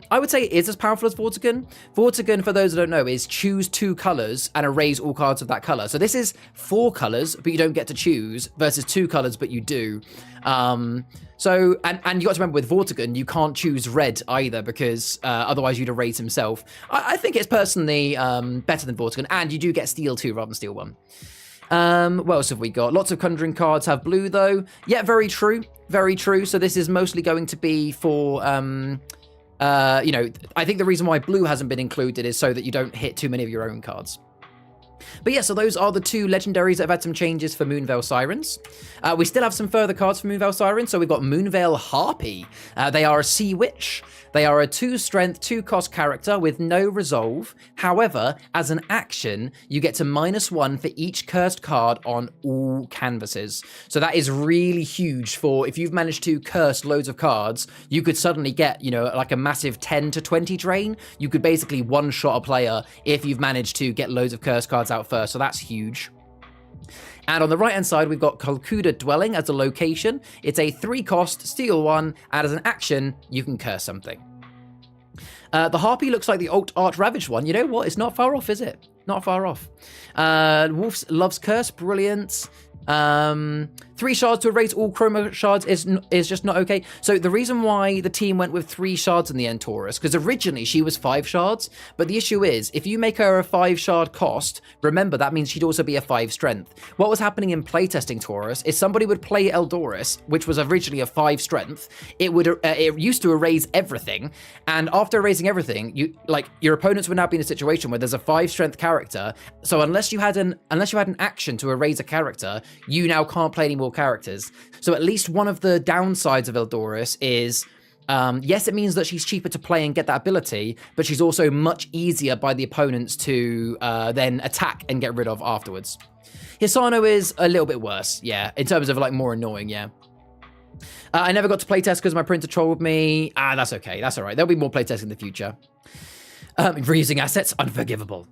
I would say it is as powerful as Vortigern. Vortigern, for those who don't know, is choose 2 colors and erase all cards of that color. So this is 4 colors, but you don't get to choose, versus 2 colors, but you do. And you got to remember with Vortigern, you can't choose red either, because otherwise you'd erase himself. I think it's personally better than Vortigern, and you do get steel 2 rather than steel 1. What else have we got? Lots of Conjuring cards have blue, though. Yeah, very true. Very true. So this is mostly going to be for... I think the reason why blue hasn't been included is so that you don't hit too many of your own cards. But yeah, so those are the two legendaries that have had some changes for Moonveil Sirens. We still have some further cards for Moonveil Sirens. So we've got Moonveil Harpy. They are a Sea Witch. They are a 2-strength, 2-cost character with no resolve. However, as an action, you get to -1 for each cursed card on all canvases. So that is really huge for if you've managed to curse loads of cards, you could suddenly get, you know, like a massive 10 to 20 drain. You could basically one-shot a player if you've managed to get loads of cursed cards out first. So that's huge. And on the right-hand side, we've got Kolkuda Dwelling as a location. It's a 3-cost, steal 1, and as an action, you can curse something. The Harpy looks like the Alt Art Ravaged one. You know what? It's not far off, is it? Not far off. Wolf's Love's Curse, brilliant. 3 shards to erase all chroma shards is just not okay. So the reason why the team went with 3 shards in the end, Taurus, because originally she was 5 shards, but the issue is if you make her a 5 shard cost, remember that means she'd also be a 5 strength. What was happening in playtesting, Taurus, is somebody would play Eldoris, which was originally a 5 strength. It used to erase everything, and after erasing everything, your opponents would now be in a situation where there's a 5 strength character. So unless you had an action to erase a character, you now can't play any more characters. So at least one of the downsides of Eldoris is, yes, it means that she's cheaper to play and get that ability, but she's also much easier by the opponents to then attack and get rid of afterwards. Hisano is a little bit worse, yeah, in terms of like more annoying, yeah. I never got to playtest because my printer trolled me. That's okay, that's all right. There'll be more playtesting in the future. Reusing assets, unforgivable.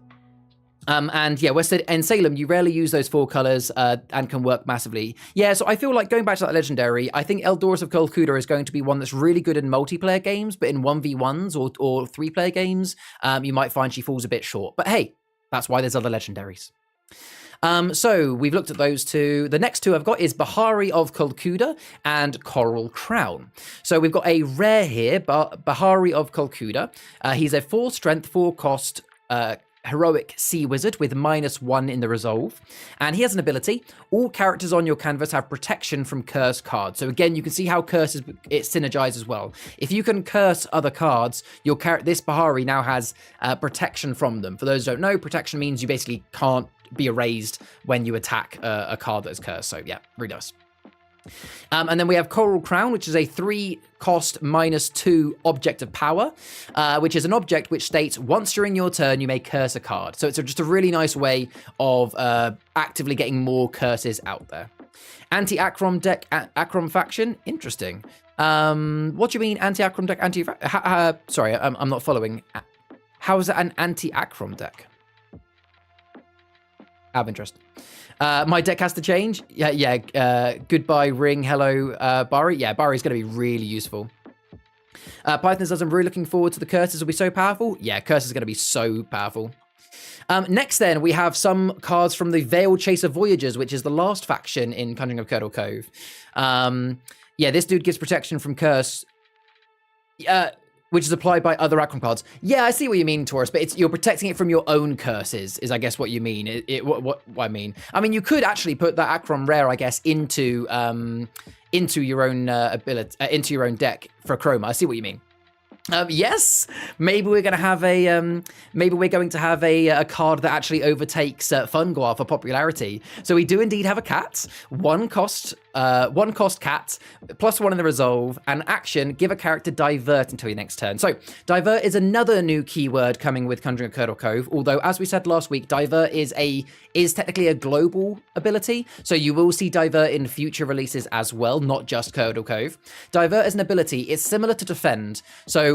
And yeah, in Salem, you rarely use those 4 colors and can work massively. Yeah, so I feel like going back to that legendary, I think Eldoris of Kolkuda is going to be one that's really good in multiplayer games, but in 1v1s or 3-player games, you might find she falls a bit short. But hey, that's why there's other legendaries. So we've looked at those 2. The next 2 I've got is Bahari of Kolkuda and Coral Crown. So we've got a rare here, Bahari of Kolkuda. He's a 4-strength, 4-cost heroic sea wizard with -1 in the resolve, and he has an ability. All characters on your canvas have protection from curse cards. So again, you can see how curses it synergizes as well. If you can curse other cards, this Bahari now has protection from them. For those who don't know, protection means you basically can't be erased when you attack a card that is cursed. So yeah, really nice. And then we have Coral Crown, which is a 3-cost -2 object of power, which is an object which states once during your turn you may curse a card. So it's just a really nice way of actively getting more curses out there. Anti-Achrom deck, Achrom faction, interesting. What do you mean anti-Achrom deck? Sorry, I'm not following. How is that an anti-Achrom deck? Out of interest. My deck has to change. Yeah. Goodbye, Ring. Hello, Bari. Yeah, Bari's going to be really useful. Python says, I'm really looking forward to the curses will be so powerful. Yeah, curses are going to be so powerful. Next, then, we have some cards from the Veiled Chaser Voyagers, which is the last faction in Conjuring of Curdle Cove. Yeah, this dude gives protection from curse. Which is applied by other Achrom cards. Yeah, I see what you mean, Taurus, but you're protecting it from your own curses, is I guess what you mean. What I mean. I mean, you could actually put that Achrom rare, I guess, into your own ability, into your own deck for Achroma. I see what you mean. Yes, maybe we're going to have a card that actually overtakes Funguar for popularity. So we do indeed have a cat, 1 cost cat, +1 in the resolve, and action, give a character divert until your next turn. So divert is another new keyword coming with Conjuring of Curdle Cove, although as we said last week, divert is technically a global ability, so you will see divert in future releases as well, not just Curdle Cove. Divert is an ability, it's similar to defend, so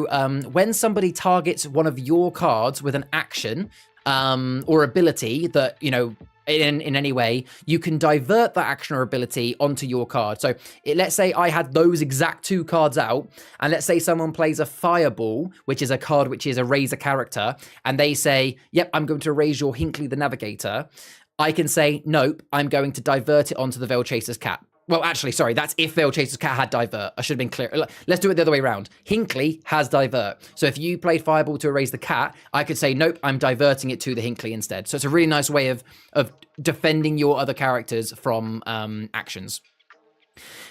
when somebody targets one of your cards with an action or ability that, you know, in any way, you can divert that action or ability onto your card. So let's say I had those exact 2 cards out, and let's say someone plays a Fireball, which is a card which is erase a character, and they say, yep, I'm going to erase your Hinkley the Navigator. I can say, nope, I'm going to divert it onto the Veil Chaser's cat. Well, actually, sorry, that's if Veil Chaser's cat had divert. I should have been clear. Let's do it the other way around. Hinkley has divert. So if you played Fireball to erase the cat, I could say, nope, I'm diverting it to the Hinkley instead. So it's a really nice way of defending your other characters from actions.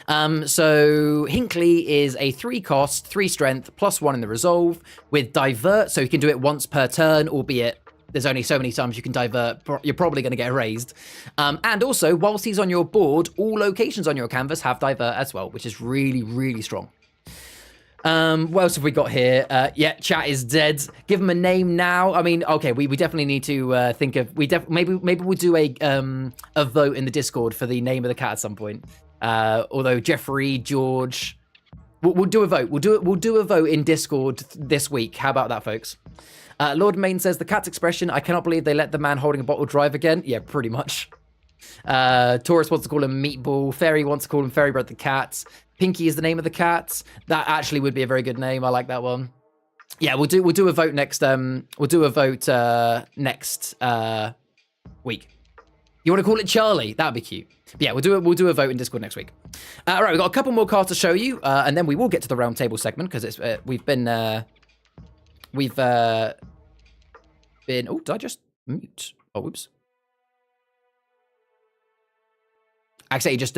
So Hinkley is a 3-cost, 3 strength, +1 in the resolve with divert. So you can do it once per turn, albeit there's only so many times you can divert. You're probably going to get erased. And also, whilst he's on your board, all locations on your canvas have divert as well, which is really, really strong. What else have we got here? Yeah, chat is dead. Give him a name now. I mean, okay, we definitely need to think of. Maybe we'll do a vote in the Discord for the name of the cat at some point. Although Jeffrey, George, we'll do a vote. We'll do a vote in Discord this week. How about that, folks? Lord Main says the cat's expression. I cannot believe they let the man holding a bottle drive again. Yeah, pretty much. Taurus wants to call him Meatball. Fairy wants to call him Fairy Bread the cat. Pinky is the name of the cat. That actually would be a very good name. I like that one. Yeah, we'll do a vote next. We'll do a vote next week. You want to call it Charlie? That'd be cute. But yeah, we'll do a vote in Discord next week. All right, we've got a couple more cards to show you, and then we will get to the round table segment because it's we've been. Oh, did I just mute? Oh, whoops. Actually, just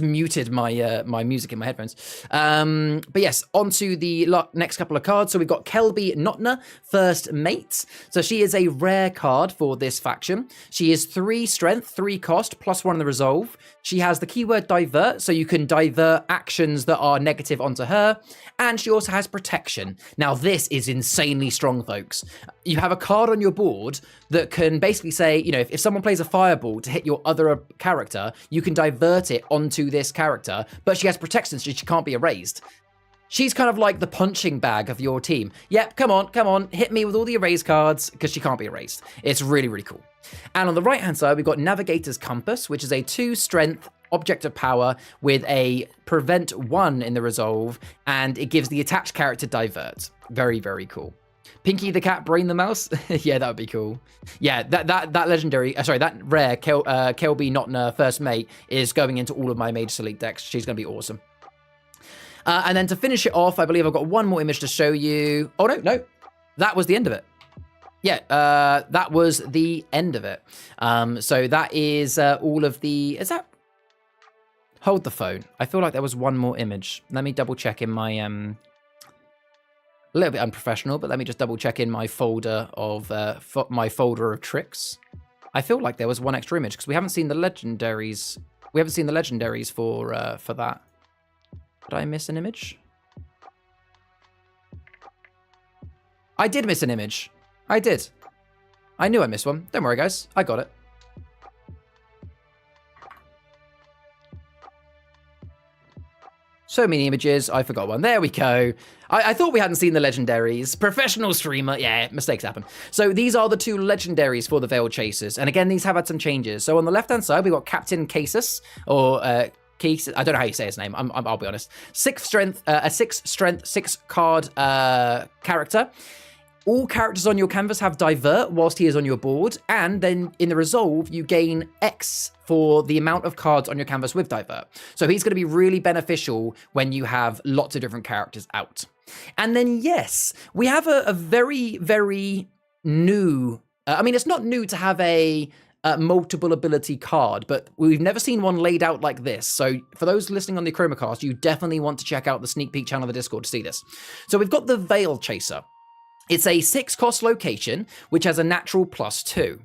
muted my my music in my headphones. But yes, on to the next couple of cards. So we've got Kelby Notna, First Mate. So she is a rare card for this faction. She is 3 strength, 3 cost, +1 in the resolve. She has the keyword divert, so you can divert actions that are negative onto her. And she also has protection. Now this is insanely strong, folks. You have a card on your board that can basically say, you know, if someone plays a fireball to hit your other character, you can divert it onto this character, but she has protection, so she can't be erased. She's kind of like the punching bag of your team. Yep, come on, hit me with all the erase cards, because she can't be erased. It's really, really cool. And on the right-hand side, we've got Navigator's Compass, which is a 2 strength object of power with a prevent 1 in the resolve, and it gives the attached character divert. Very, very cool. Pinky the cat, Brain the mouse. Yeah, that would be cool. Yeah, that legendary, that rare Kelby Notna First Mate is going into all of my Mage's Elite decks. She's going to be awesome. And then to finish it off, I believe I've got one more image to show you. Oh, no. That was the end of it. Yeah, that was the end of it. So that is all of the... Is that... Hold the phone. I feel like there was one more image. Let me double check in my... A little bit unprofessional, but let me just double check in my folder of my folder of tricks. I feel like there was one extra image because we haven't seen the legendaries. We haven't seen the legendaries for that. Did I miss an image? I did miss an image. I did. I knew I missed one. Don't worry, guys. I got it. So many images, I forgot one. There we go. I thought we hadn't seen the legendaries. Professional streamer. Yeah, mistakes happen. So these are the 2 legendaries for the Veil Chasers. And again, these have had some changes. So on the left-hand side, we've got Captain Casus, or Casus. I don't know how you say his name. I'll be honest. 6 strength, a 6 strength, 6 card character. All characters on your canvas have divert whilst he is on your board, and then in the resolve, you gain X for the amount of cards on your canvas with divert. So he's going to be really beneficial when you have lots of different characters out. And then, yes, we have a very, very new... I mean, it's not new to have a multiple ability card, but we've never seen one laid out like this. So for those listening on the Achroma cast, you definitely want to check out the sneak peek channel of the Discord to see this. So we've got the Veil Chaser. It's a 6 cost location, which has a natural +2.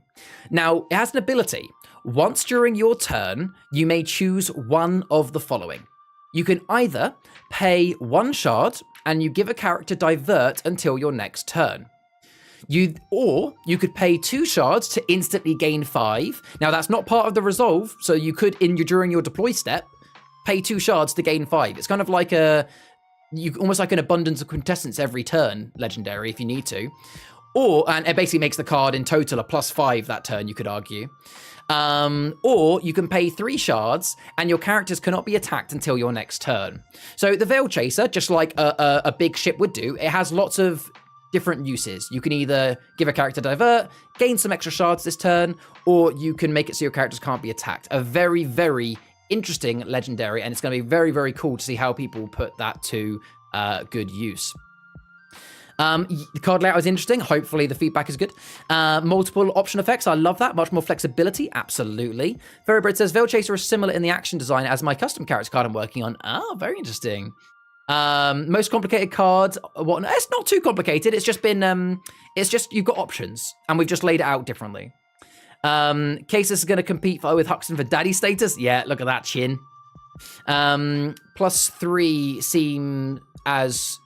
Now, it has an ability. Once during your turn, you may choose one of the following. You can either pay 1 shard, and you give a character divert until your next turn. Or you could pay 2 shards to instantly gain 5. Now, that's not part of the resolve, so you could, during your deploy step, pay 2 shards to gain 5. It's kind of like almost like an abundance of quintessence every turn legendary if you need to. And it basically makes the card in total a +5 that turn, you could argue. Or you can pay 3 shards and your characters cannot be attacked until your next turn. So the Veil Chaser, just like a big ship would do, it has lots of different uses. You can either give a character divert, gain some extra shards this turn, or you can make it so your characters can't be attacked. A very, very interesting legendary, and it's going to be very, very cool to see how people put that to good use. The card layout is interesting. Hopefully the feedback is good. Multiple option effects. I love that. Much more flexibility. Absolutely. Veribird says, Veil Chaser is similar in the action design as my custom character card I'm working on. Oh, very interesting. Most complicated card. What? It's not too complicated. It's just been. It's just you've got options, and we've just laid it out differently. Casus is going to compete with Huxton for daddy status. Yeah, look at that chin. +3 seem as.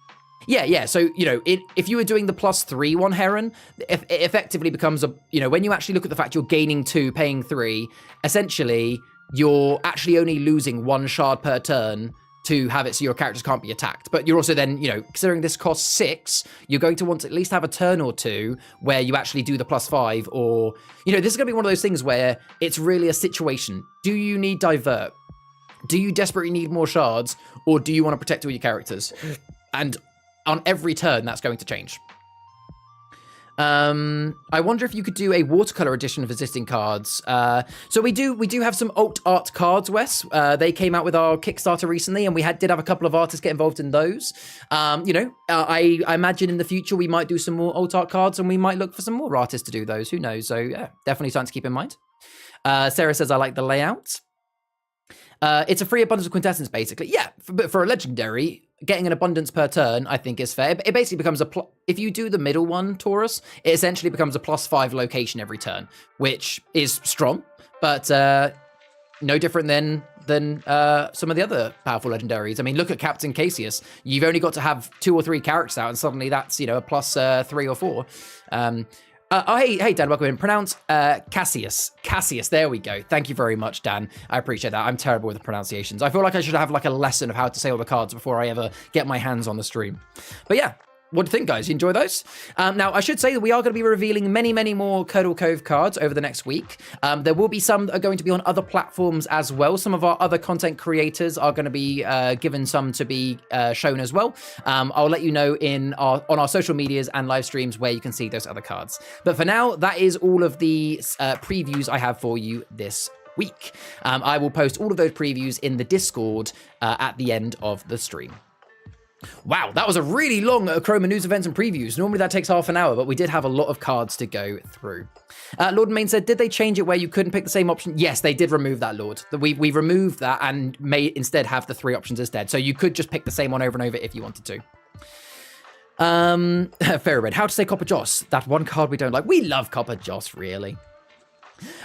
Yeah. So, if you were doing the +3 one, Heron, it effectively becomes when you actually look at the fact you're gaining 2, paying 3, essentially, you're actually only losing 1 shard per turn to have it so your characters can't be attacked. But you're also then, considering this costs 6, you're going to want to at least have a turn or 2 where you actually do the +5 or, this is going to be one of those things where it's really a situation. Do you need divert? Do you desperately need more shards? Or do you want to protect all your characters? And on every turn, that's going to change. I wonder if you could do a watercolor edition of existing cards. So we do have some alt art cards, Wes. They came out with our Kickstarter recently, and we did have a couple of artists get involved in those. I imagine in the future we might do some more alt art cards, and we might look for some more artists to do those. Who knows? So yeah, definitely something to keep in mind. Sarah says, I like the layout. It's a free abundance of quintessence, basically. Yeah, but for a legendary, getting an abundance per turn, I think is fair. It basically becomes if you do the middle one, Taurus, it essentially becomes a +5 location every turn, which is strong, but no different than some of the other powerful legendaries. I mean, look at Captain Cassius. You've only got to have 2 or 3 characters out, and suddenly that's a +3 or 4. Hey, Dan, welcome in. Pronounce Cassius. Cassius, there we go. Thank you very much, Dan. I appreciate that. I'm terrible with the pronunciations. I feel like I should have a lesson of how to say all the cards before I ever get my hands on the stream. But yeah, what do you think, guys? You enjoy those? Now, I should say that we are going to be revealing many, many more Curdle Cove cards over the next week. There will be some that are going to be on other platforms as well. Some of our other content creators are going to be given some to be shown as well. I'll let you know on our social medias and live streams where you can see those other cards. But for now, that is all of the previews I have for you this week. I will post all of those previews in the Discord at the end of the stream. Wow, that was a really long Achroma news events and previews. Normally that takes half an hour, but we did have a lot of cards to go through. Lord Main said, did they change it where you couldn't pick the same option? Yes, they did remove that, Lord. We removed that and may instead have the 3 options instead. So you could just pick the same one over and over if you wanted to. Fairy Red, how to say Copper Joss? That one card we don't like. We love Copper Joss, really.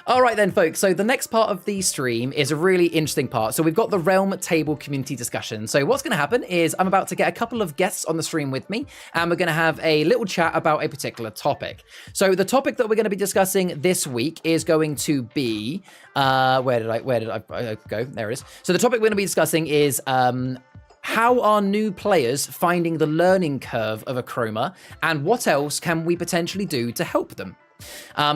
All right then, folks, so the next part of the stream is a really interesting part. So we've got the Realm Table community discussion. So what's going to happen is I'm about to get a couple of guests on the stream with me, and we're going to have a little chat about a particular topic. So the topic that we're going to be discussing this week is going to be, where did I go? There it is. So the topic we're going to be discussing is, how are new players finding the learning curve of Achroma, and what else can we potentially do to help them?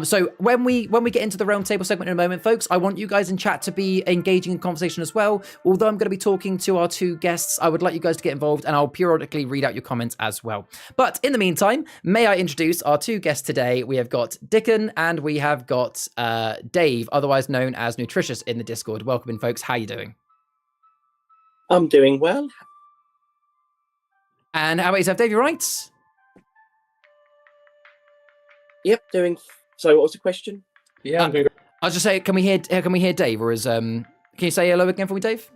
So when we get into the Realm Table segment in a moment, folks, I want you guys in chat to be engaging in conversation as well. Although I'm going to be talking to our 2 guests, I would like you guys to get involved, and I'll periodically read out your comments as well. But in the meantime, may I introduce our 2 guests today. We have got Dickon and we have got Dave, otherwise known as Nutritious in the Discord. Welcome in, folks. How are you doing? I'm doing well. And how about yourself, Dave? You right? Yep, doing. So, what was the question? Yeah, I'm doing. I was just saying, can we hear Dave, or can you say hello again for me, Dave?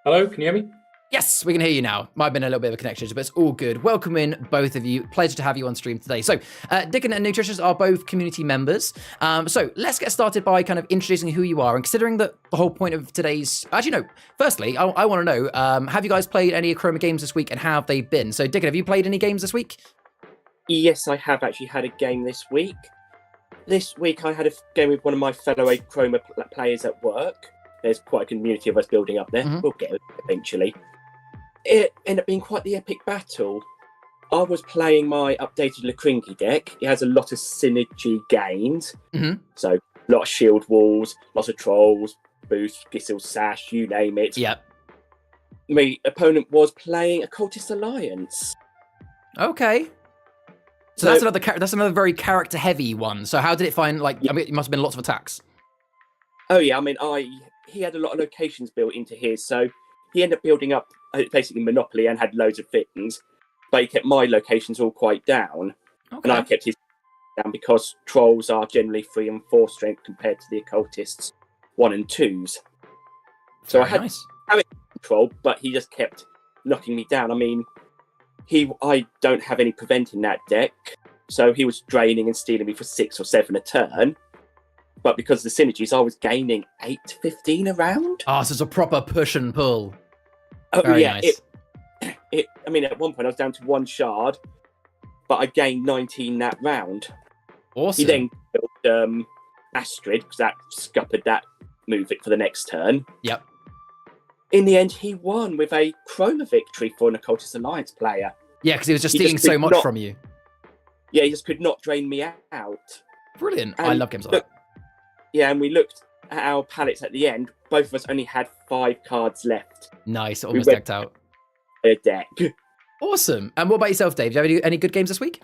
Hello, can you hear me? Yes, we can hear you now. Might have been a little bit of a connection, but it's all good. Welcome in, both of you. Pleasure to have you on stream today. So, Dickon and Nutritious are both community members. So let's get started by kind of introducing who you are, and considering that the whole point of today's. Actually, no. Firstly, I want to know: have you guys played any Achroma games this week, and how have they been? So, Dickon, have you played any games this week? Yes, I have actually had a game this week. This week I had a game with one of my fellow Achroma players at work. There's quite a community of us building up there. Mm-hmm. We'll get it eventually. It ended up being quite the epic battle. I was playing my updated Lakringi deck. It has a lot of synergy gained. Mm-hmm. So a lot of shield walls, lots of trolls, boost, Gisel, sash, you name it. Yep. My opponent was playing a Cultist Alliance. Okay. So that's another very character heavy one. So how did it find, it must have been lots of attacks. Oh yeah, I mean, he had a lot of locations built into his, so he ended up building up basically Monopoly and had loads of things, but he kept my locations all quite down, and I kept his down because trolls are generally 3 and 4 strength compared to the occultists 1 and 2s. So I had control, but he just kept knocking me down. I mean, I don't have any prevent in that deck, so he was draining and stealing me for 6 or 7 a turn. But because of the synergies, I was gaining 8 to 15 a round. Oh, so it's a proper push and pull. Oh, Very yeah. nice. I mean, at one point I was down to 1 shard, but I gained 19 that round. Awesome. He then killed Astrid, because that scuppered that move it for the next turn. Yep. In the end, he won with a Chroma victory for an Occultist Alliance player. Yeah, because he was just stealing so much from you. Yeah, he just could not drain me out. Brilliant. And I love games like that. Yeah, and we looked at our palettes at the end. Both of us only had 5 cards left. Nice. Almost decked out. A deck. Awesome. And what about yourself, Dave? Do you have any good games this week?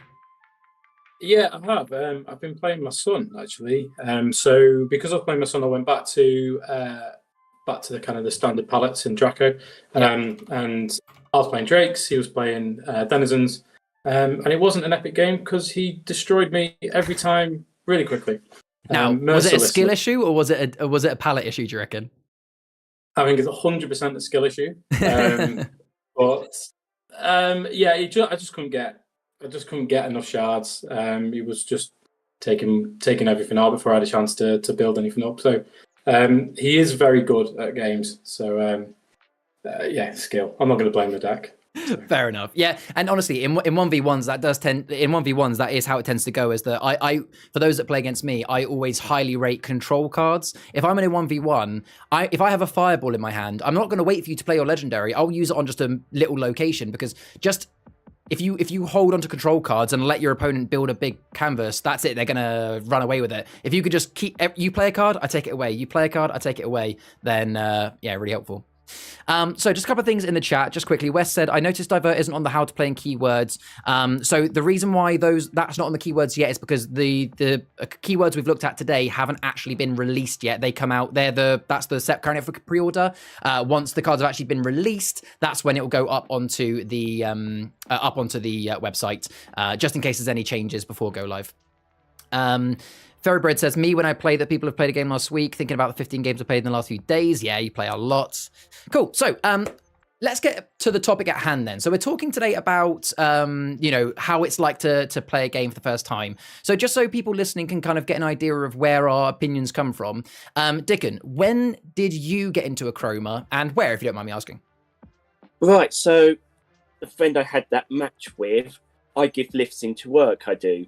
Yeah, I have. I've been playing my son actually. So because I was playing my son, I went back to the kind of the standard palettes in Draco, and I was playing Drakes. He was playing Denizens, and it wasn't an epic game because he destroyed me every time really quickly. Now, was it a skill issue or was it a palette issue? Do you reckon? I think it's 100% a skill issue. But yeah, I just couldn't get enough shards. He was just taking everything out before I had a chance to build anything up. So he is very good at games. So yeah, skill. I'm not going to blame the deck. Fair enough. Yeah, and honestly, in 1v1s that is how it tends to go. Is that I for those that play against me, I always highly rate control cards. If I'm in a 1v1, if I have a fireball in my hand, I'm not going to wait for you to play your legendary. I'll use it on just a little location, because just if you hold onto control cards and let your opponent build a big canvas, that's it. They're gonna run away with it. If you could just you play a card, I take it away. You play a card, I take it away. Then yeah, really helpful. So just a couple of things in the chat, just quickly. Wes said, I noticed Divert isn't on the how to play in keywords. So the reason why that's not on the keywords yet is because the keywords we've looked at today haven't actually been released yet. They come out, that's the set currently for pre-order. Once the cards have actually been released, that's when it will go up onto the website, just in case there's any changes before go live. Ferrybread says, me, when I play that people have played a game last week, thinking about the 15 games I played in the last few days. Yeah, you play a lot. Cool. So let's get to the topic at hand then. So we're talking today about, how it's like to play a game for the first time. So just so people listening can kind of get an idea of where our opinions come from. Dickon, when did you get into Achroma, and where, if you don't mind me asking? Right, so the friend I had that match with, I give lifts into work, I do.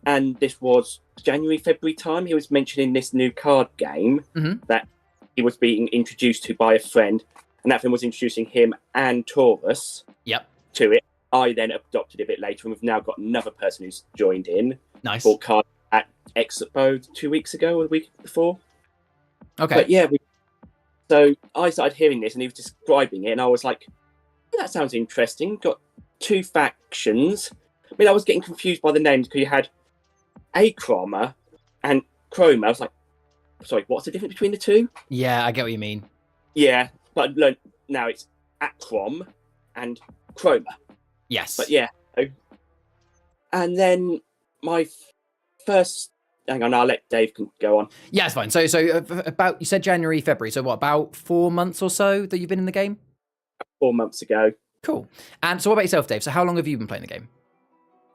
And this was January, February time. He was mentioning this new card game that he was being introduced to by a friend. And that friend was introducing him and Taurus to it. I then adopted it a bit later, and we've now got another person who's joined in. Nice. Bought cards at Expo 2 weeks ago or the week before. Okay. But yeah, so I started hearing this and he was describing it, and I was like, that sounds interesting. Got 2 factions. I mean, I was getting confused by the names because you had Achroma and Chroma. I was like, sorry, what's the difference between the two? Yeah, I get what you mean. Yeah, but now it's Achrom and Chroma. Yes. But yeah. And then my first... Hang on, I'll let Dave go on. Yeah, it's fine. So about, you said January, February. So what, about 4 months or so that you've been in the game? 4 months ago. Cool. And so what about yourself, Dave? So how long have you been playing the game?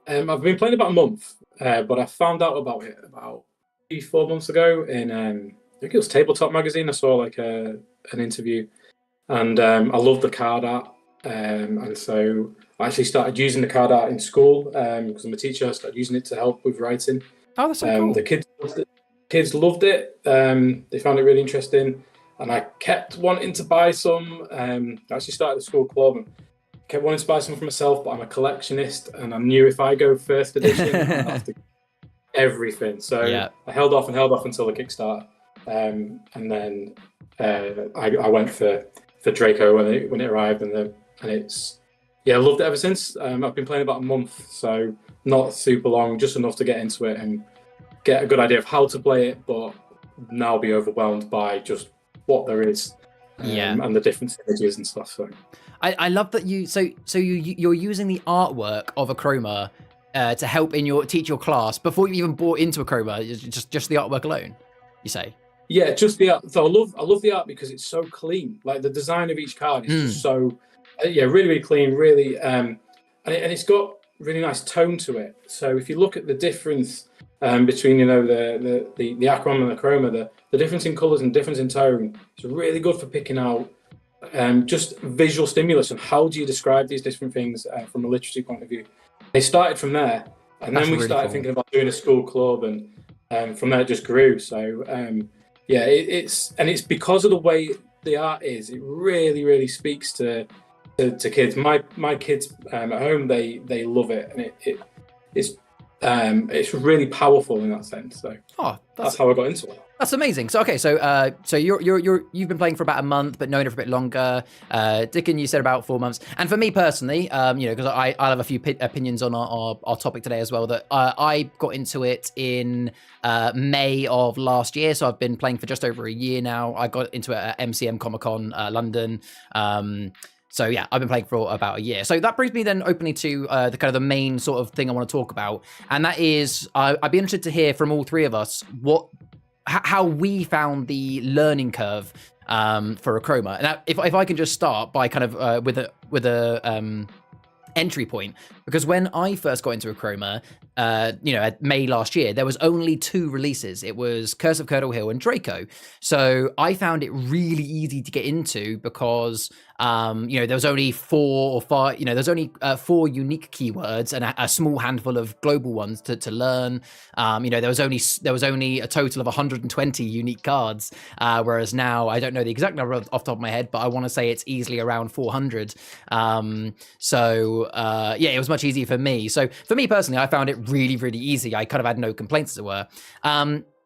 I've been playing about a month, but I found out about it about 3-4 months ago in I think it was Tabletop Magazine. I saw like an interview, and I loved the card art, and so I actually started using the card art in school because I'm a teacher. I started using it to help with writing. Oh, that's so cool. The kids loved it. They found it really interesting, and I kept wanting to buy some. I actually started a school club and kept wanting to buy some for myself, but I'm a collectionist, and I knew if I go first edition, I'd have to get everything. So yeah. I held off until the Kickstarter, and then I went for Draco when it arrived, and it's I loved it ever since. I've been playing about a month, so not super long, just enough to get into it and get a good idea of how to play it, but now be overwhelmed by just what there is, and the different synergies and stuff. So I love that you're using the artwork of Achroma to help teach your class before you even bought into Achroma. Just the artwork alone, you say? Yeah, just the art. So I love the art because it's so clean. Like the design of each card is just so, really, really clean. Really, and it's got really nice tone to it. So if you look at the difference between the Achroma and the Achroma, the difference in colours and difference in tone, it's really good for picking out just visual stimulus and how do you describe these different things from a literacy point of view. They started from there, and then we started thinking about doing a school club, and from there it just grew. So it's because of the way the art is, it really, really speaks to kids. My kids at home, they love it, and it's really powerful in that sense. So that's how I got into it. That's amazing. So so you've been playing for about a month, but known it for a bit longer. Dickon, you said about 4 months. And for me personally, because I'll have a few opinions on our topic today as well. That I got into it in May of last year, so I've been playing for just over a year now. I got into it at MCM Comic Con London. So yeah, I've been playing for about a year. So that brings me then openly to the kind of the main sort of thing I want to talk about, and that is I'd be interested to hear from all three of us how we found the learning curve for Achroma. And if I can just start by kind of with a entry point, because when I first got into Achroma, at May last year, there was only 2 releases. It was Curse of Curdle Hill and Draco. So I found it really easy to get into because there was only 4 or 5. There's only 4 unique keywords and a small handful of global ones to learn. There was only a total of 120 unique cards, whereas now I don't know the exact number off the top of my head, but I want to say it's easily around 400. It was much easier for me. So for me personally, I found it really, really easy. I kind of had no complaints, as it were.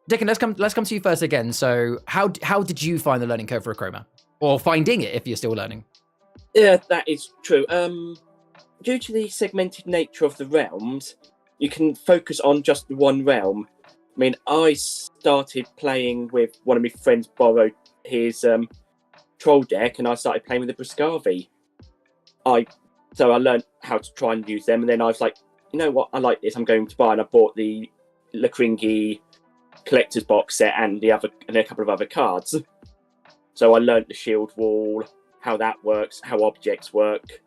Dickon, let's come to you first again. So how did you find the learning curve for Achroma? Or finding it if you're still learning? Yeah, that is true. Due to the segmented nature of the realms, you can focus on just one realm. I mean, I started playing with one of my friends borrowed his troll deck, and I started playing with the Bruscavi. So I learned how to try and use them, and then I was like, you know what, I like this, I'm going to buy, and I bought the Lakringi collector's box set and a couple of other cards. So I learned the shield wall, how that works, how objects work,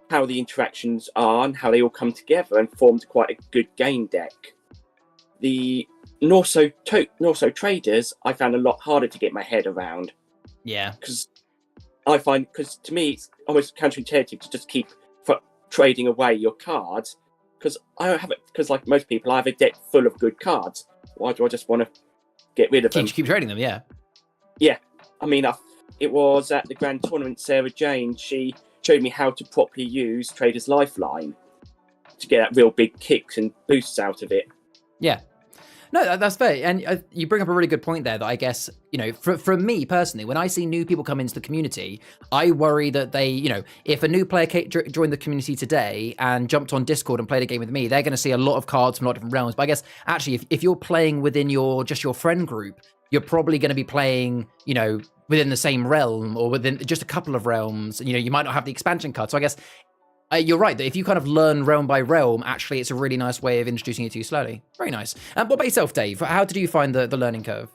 how the interactions are, and how they all come together, and formed quite a good game deck. The Norso traders, I found a lot harder to get my head around. Yeah. Because to me, it's almost counterintuitive to just keep trading away your cards. Because like most people, I have a deck full of good cards. Why do I just want to get rid of them? Keep trading them, yeah. Yeah. I mean, it was at the Grand Tournament, Sarah Jane, she showed me how to properly use Trader's Lifeline to get that real big kicks and boosts out of it. Yeah. No, that's fair. And you bring up a really good point there that I guess, for me personally, when I see new people come into the community, I worry that they, if a new player joined the community today and jumped on Discord and played a game with me, they're going to see a lot of cards from a lot of different realms. But I guess actually, if you're playing within your friend group, you're probably going to be playing, within the same realm or within just a couple of realms. You might not have the expansion card. So I guess you're right that if you kind of learn realm by realm, actually, it's a really nice way of introducing it to you slowly. Very nice. What about yourself, Dave? How did you find the learning curve?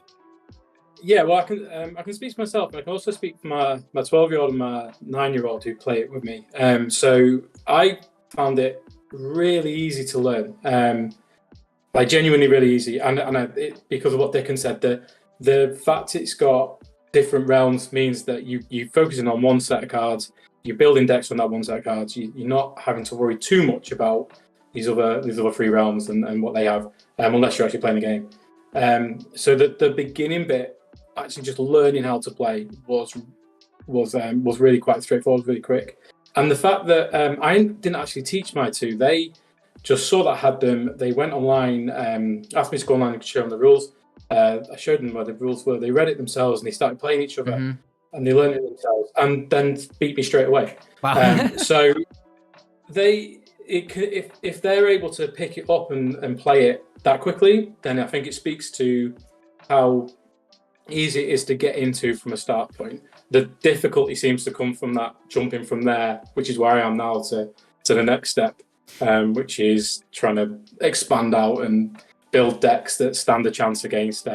Yeah, well, I can speak for myself, and I can also speak for my 12-year-old and my 9-year-old who play it with me. So I found it really easy to learn, like genuinely really easy, and because of what Dickon said, the fact it's got different realms means that you're focusing on one set of cards. You're building decks on that one set of cards. You're not having to worry too much about these other 3 realms and what they have, unless you're actually playing the game. So the beginning bit, actually just learning how to play, was really quite straightforward, really quick. And the fact that I didn't actually teach my 2, they just saw that I had them. They went online, asked me to go online and show them the rules. I showed them where the rules were. They read it themselves and they started playing each other. Mm-hmm. And they learned it themselves, and then beat me straight away. Wow. So if they're able to pick it up and play it that quickly, then I think it speaks to how easy it is to get into from a start point. The difficulty seems to come from that jumping from there, which is where I am now, to the next step, which is trying to expand out and build decks that stand a chance against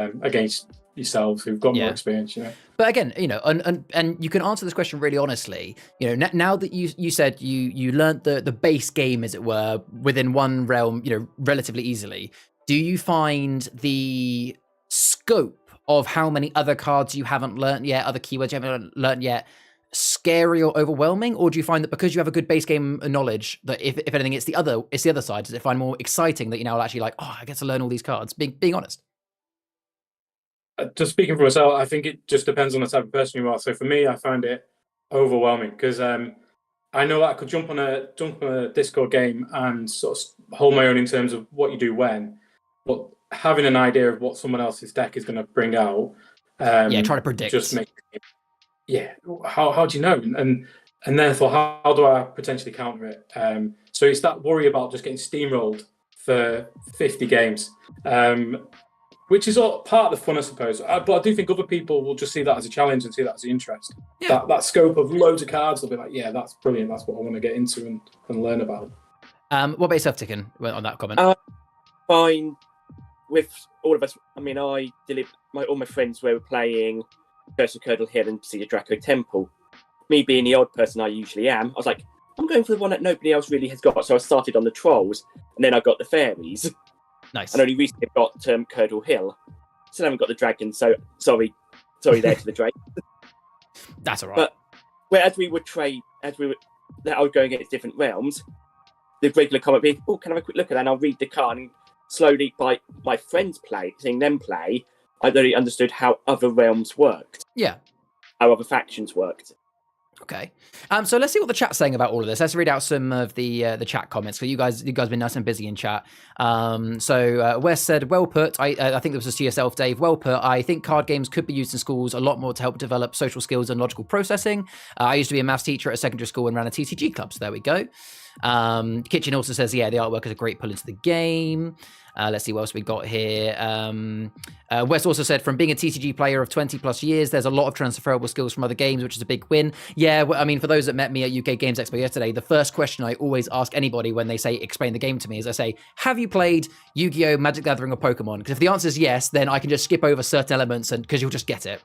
yourselves who've got more experience, you know. But again, you know, and you can answer this question really honestly. You know, now that you said you learned the base game, as it were, within one realm, you know, relatively easily. Do you find the scope of how many other cards you haven't learnt yet, other keywords you haven't learnt yet, scary or overwhelming? Or do you find that because you have a good base game knowledge, that if anything, it's the other side? Does it find more exciting that you now actually like, oh, I get to learn all these cards? Being honest. Just speaking for myself, I think it just depends on the type of person you are. So for me, I find it overwhelming because I know that I could jump on a Discord game and sort of hold my own in terms of what you do when, but having an idea of what someone else's deck is going to bring out, try to predict. Just make, how do you know? And therefore, how do I potentially counter it? So it's that worry about just getting steamrolled for 50 games. Which is all part of the fun, I suppose. But I do think other people will just see that as a challenge and see that as an interest. Yeah. That scope of loads of cards, they'll be like, yeah, that's brilliant. That's what I want to get into and learn about. What about yourself, Ticken, on that comment? Fine with all of us. I mean, all my friends were playing Curse of Curdle Hill and Siege of Draco Temple. Me being the odd person I usually am, I was like, I'm going for the one that nobody else really has got. So I started on the Trolls, and then I got the Fairies. Nice. And only recently got Curdle Hill. Still haven't got the dragon, so sorry there to the dragon. That's all right. But as we would I was going against different realms, the regular comment being, oh, can I have a quick look at that? And I'll read the card, and slowly by my friends seeing them play, I really understood how other realms worked. Yeah. How other factions worked. Okay. So let's see what the chat's saying about all of this. Let's read out some of the chat comments, because you guys have been nice and busy in chat. So Wes said, well put. I think this was to yourself, Dave. Well put. I think card games could be used in schools a lot more to help develop social skills and logical processing. I used to be a maths teacher at a secondary school and ran a TCG club, so there we go. Kitchen also says, yeah, the artwork is a great pull into the game. Let's see what else we got here. Wes also said, from being a TCG player of 20 plus years, there's a lot of transferable skills from other games, which is a big win. Yeah, I mean, for those that met me at UK Games Expo yesterday, the first question I always ask anybody when they say, explain the game to me, is I say, have you played Yu-Gi-Oh!, Magic the Gathering, or Pokemon? Because if the answer is yes, then I can just skip over certain elements because you'll just get it.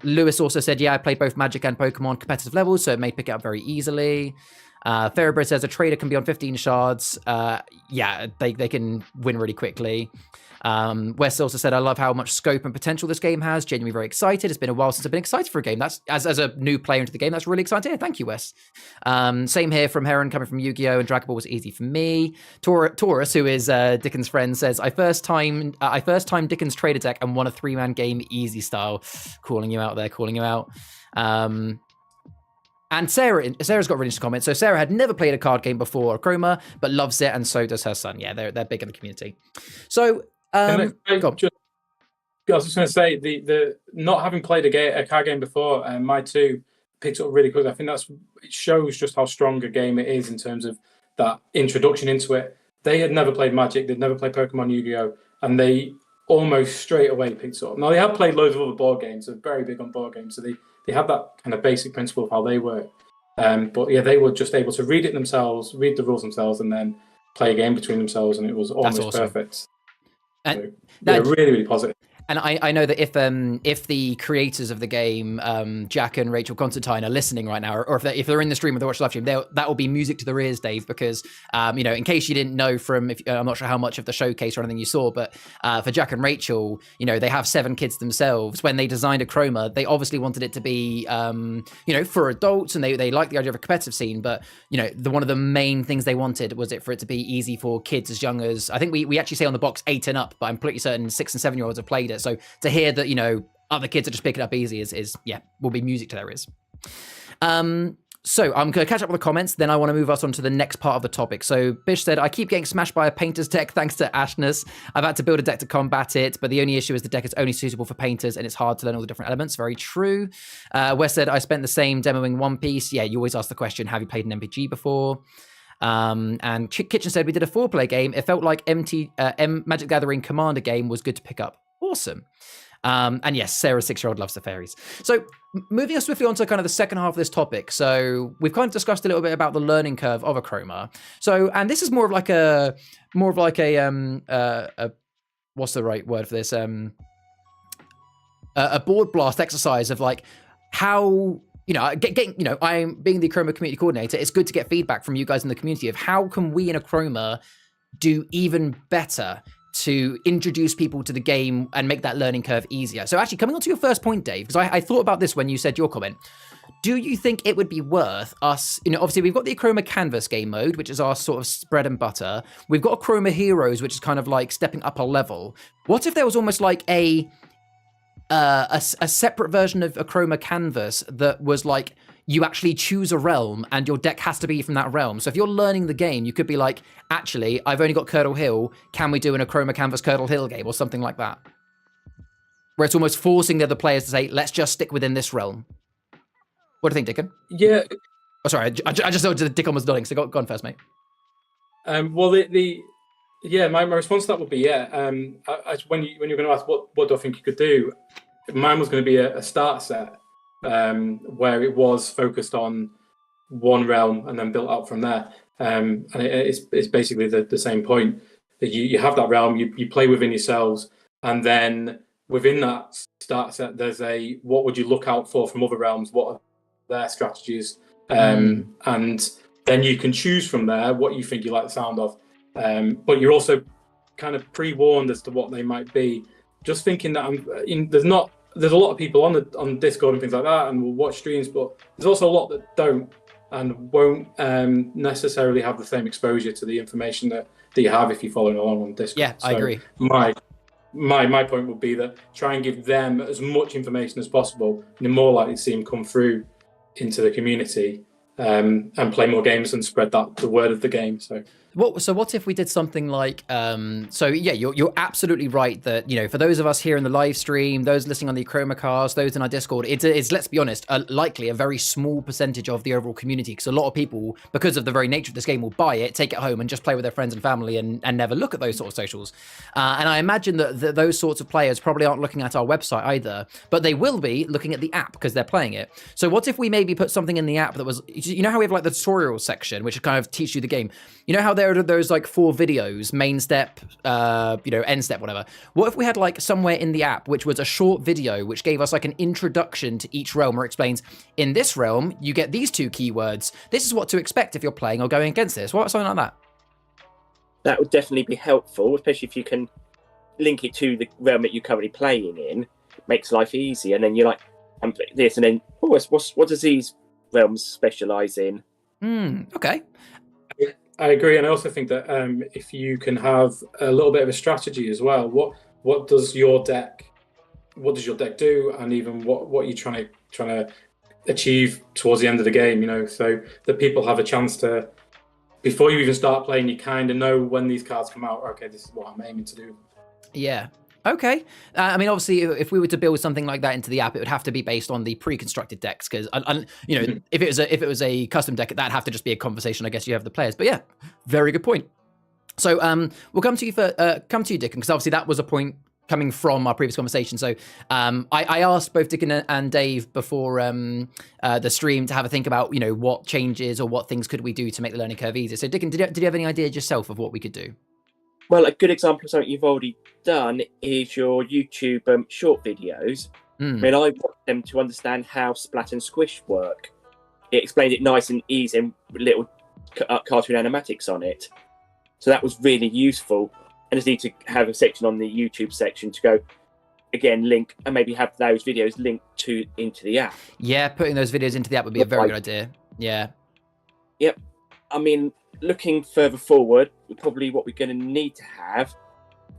Lewis also said, yeah, I played both Magic and Pokemon competitive levels, so it may pick it up very easily. Ferribird says a trader can be on 15 shards. Yeah, they can win really quickly. Wes also said, I love how much scope and potential this game has. Genuinely very excited. It's been a while since I've been excited for a game. That's as a new player into the game, that's really exciting. Yeah, thank you, Wes. Same here from Heron, coming from Yu-Gi-Oh! And Dragon Ball was easy for me. Taurus, who is Dickon's friend, says, I first time Dickon's trader deck and won a 3-man game easy style. Calling you out there, calling you out. And Sarah's got a really interesting comment. So Sarah had never played a card game before Achroma, but loves it, and so does her son. Yeah, they're big in the community. So, I was just going to say, the not having played a card game before, my two picked up really quickly. I think it shows just how strong a game it is in terms of that introduction into it. They had never played Magic, they'd never played Pokemon, Yu-Gi-Oh!, and they almost straight away picked it up. Now, they have played loads of other board games, they're very big on board games, so they have that kind of basic principle of how they work. But yeah, they were just able to read it themselves, read the rules themselves, and then play a game between themselves, and it was almost perfect. And so, they're really, really positive. And I know that if the creators of the game, Jack and Rachel Constantine, are listening right now, or if they're in the stream or they watch the live stream, that will be music to their ears, Dave, because in case you didn't know from, I'm not sure how much of the showcase or anything you saw, but for Jack and Rachel, they have 7 kids themselves. When they designed Achroma, they obviously wanted it to be, for adults, and they like the idea of a competitive scene, but one of the main things they wanted was for it to be easy for kids as young as, I think we actually say on the box 8 and up, but I'm pretty certain 6 and 7-year-olds have played it. So to hear that, other kids are just picking it up easy will be music to their ears. So I'm going to catch up with the comments, then I want to move us on to the next part of the topic. So Bish said, I keep getting smashed by a painter's deck thanks to Ashness. I've had to build a deck to combat it, but the only issue is the deck is only suitable for painters and it's hard to learn all the different elements. Very true. Wes said, I spent the same demoing One Piece. Yeah, you always ask the question, have you played an MPG before? And Kitchen said, we did a 4-player game. It felt like Magic Gathering Commander game was good to pick up. Awesome. And yes, Sarah's 6-year-old loves the fairies. So moving us swiftly on to kind of the second half of this topic. So we've kind of discussed a little bit about the learning curve of Achroma. So, and this is more of like a what's the right word for this? a board blast exercise of like how, I'm being the Achroma community coordinator. It's good to get feedback from you guys in the community of how can we in Achroma do even better to introduce people to the game and make that learning curve easier. So actually, coming on to your first point, Dave, because I thought about this when you said your comment. Do you think it would be worth us, obviously we've got the Achroma Canvas game mode, which is our sort of bread and butter. We've got Achroma Heroes, which is kind of like stepping up a level. What if there was almost like a separate version of Achroma Canvas that was like, you actually choose a realm and your deck has to be from that realm. So if you're learning the game, you could be like, actually, I've only got Curdle Hill. Can we do an Achroma Canvas Curdle Hill game or something like that? Where it's almost forcing the other players to say, let's just stick within this realm. What do you think, Dickon? Yeah. Oh, sorry, I just thought Dickon was nodding, so go on first, mate. Well, my response to that would be, when you're going to ask what do I think you could do, mine was going to be a start set where it was focused on one realm and then built out from there. And it's basically the same point that you have that realm, you play within yourselves, and then within that start set, there's what would you look out for from other realms? What are their strategies? And then you can choose from there what you think you like the sound of. But you're also kind of pre-warned as to what they might be. Just thinking that there's a lot of people on Discord and things like that, and will watch streams, but there's also a lot that don't and won't necessarily have the same exposure to the information that you have if you're following along on Discord. Yeah, I agree. My point would be that try and give them as much information as possible, and you're more likely to see them come through into the community and play more games and spread the word of the game. So what if we did something like, you're absolutely right that, for those of us here in the live stream, those listening on the Achroma cast, those in our Discord, it's let's be honest, likely a very small percentage of the overall community, because a lot of people, because of the very nature of this game, will buy it, take it home and just play with their friends and family and never look at those sort of socials. And I imagine that those sorts of players probably aren't looking at our website either, but they will be looking at the app because they're playing it. So what if we maybe put something in the app that was, how we have like the tutorial section, which kind of teach you the game. How there are those like 4 videos, main step, end step, whatever. What if we had like somewhere in the app, which was a short video, which gave us like an introduction to each realm, where it explains, in this realm, you get these 2 keywords. This is what to expect if you're playing or going against this. What, something like that? That would definitely be helpful, especially if you can link it to the realm that you're currently playing in. It makes life easy. And then you're like, I'm playing this, and then, what does these realms specialize in? Okay. I agree, and I also think that if you can have a little bit of a strategy as well, what does your deck do, and even what you're trying to achieve towards the end of the game, so that people have a chance to, before you even start playing, you kind of know when these cards come out. Okay, this is what I'm aiming to do. Yeah. Okay. Obviously, if we were to build something like that into the app, it would have to be based on the pre-constructed decks, because if it was a custom deck, that'd have to just be a conversation, I guess, you have the players. But yeah, very good point. So we'll come to you Dickon, because obviously that was a point coming from our previous conversation. So I asked both Dickon and Dave before the stream to have a think about what changes or what things could we do to make the learning curve easier. So Dickon, did you have any ideas yourself of what we could do? Well, a good example of something you've already done is your YouTube short videos. I watched them to understand how Splat and Squish work. It explained it nice and easy and little cartoon animatics on it. So that was really useful. I just need to have a section on the YouTube section to go, again, link, and maybe have those videos linked into the app. Yeah, putting those videos into the app would be a very good idea. Yeah. Yep. Looking further forward, probably what we're going to need to have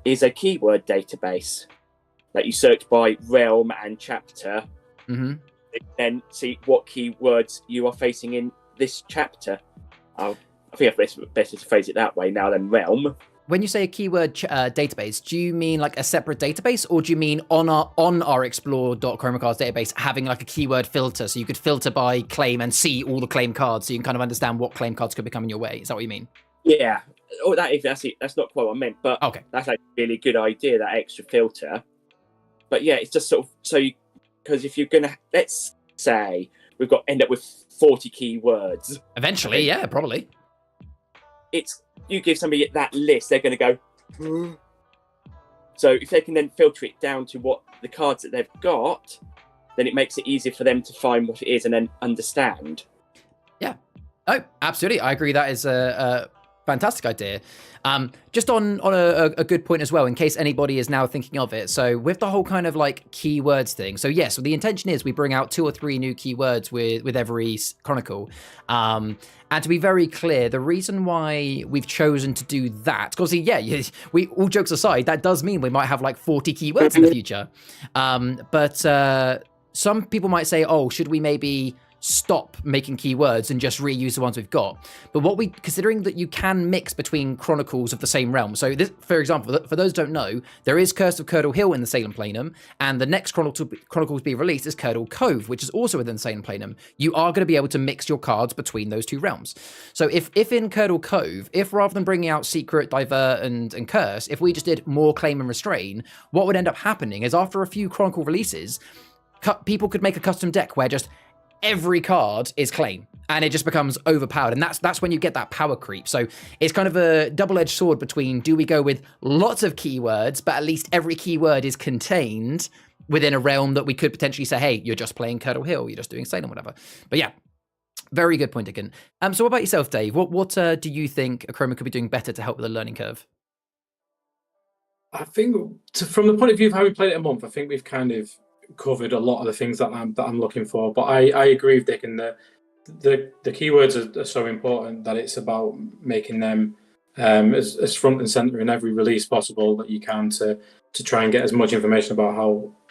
is a keyword database that you search by realm and chapter, and see what keywords you are facing in this chapter. I think it's better to phrase it that way now than realm. When you say a keyword database, do you mean like a separate database, or do you mean on our explore.chroma cards database having like a keyword filter, so you could filter by claim and see all the claim cards, so you can kind of understand what claim cards could be coming your way? Is that what you mean? Yeah. Oh, that's it. That's not quite what I meant, but okay, that's a really good idea, that extra filter. But yeah, it's just sort of because if you're gonna, let's say we've got end up with 40 keywords eventually, yeah, probably. You give somebody that list, they're going to go. So if they can then filter it down to what the cards that they've got, then it makes it easier for them to find what it is and then understand. Yeah. Oh, absolutely. I agree. That is a fantastic idea. Just on a good point as well, in case anybody is now thinking of it. So with the whole kind of like keywords thing. So yes, so the intention is we bring out 2 or 3 new keywords with every chronicle. And to be very clear, the reason why we've chosen to do that, because we all jokes aside, that does mean we might have like 40 keywords in the future. But some people might say, oh, should we maybe stop making keywords and just reuse the ones we've got? But considering that you can mix between chronicles of the same realm. So this, for example, for those who don't know, there is Curse of Curdle Hill in the Salem Planum, and the next chronicle to be released is Curdle Cove, which is also within the Salem Planum. You are going to be able to mix your cards between those 2 realms. So if in Curdle Cove, if rather than bringing out Secret, Divert, and Curse, if we just did more Claim and Restrain, what would end up happening is after a few chronicle releases, people could make a custom deck where just every card is Claim, and it just becomes overpowered, and that's when you get that power creep. So it's kind of a double-edged sword between, do we go with lots of keywords, but at least every keyword is contained within a realm that we could potentially say, hey, you're just playing Curdle Hill, you're just doing Salem, whatever. But yeah, very good point again. So what about yourself, Dave? What do you think Achroma could be doing better to help with the learning curve? I think from the point of view of how we played it a month, I think we've kind of covered a lot of the things that I'm looking for. But I agree with Dick, and the keywords are so important that it's about making them as front and center in every release possible that you can, to try and get as much information about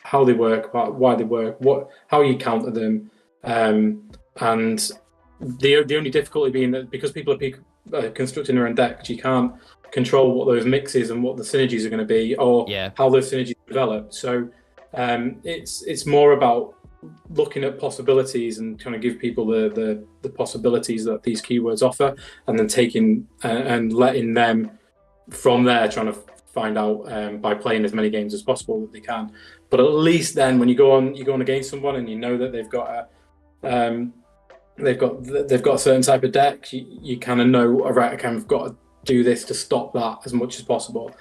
how they work, about why they work, how you counter them, and the only difficulty being that because people are constructing their own decks, you can't control what those mixes and what the synergies are going to be, or how those synergies develop. So it's more about looking at possibilities and trying to give people the possibilities that these keywords offer, and then taking and letting them from there trying to find out by playing as many games as possible that they can. But at least then when you go on against someone and you know that they've got a certain type of deck, you kind of know, all right, I kind of got to do this to stop that as much as possible.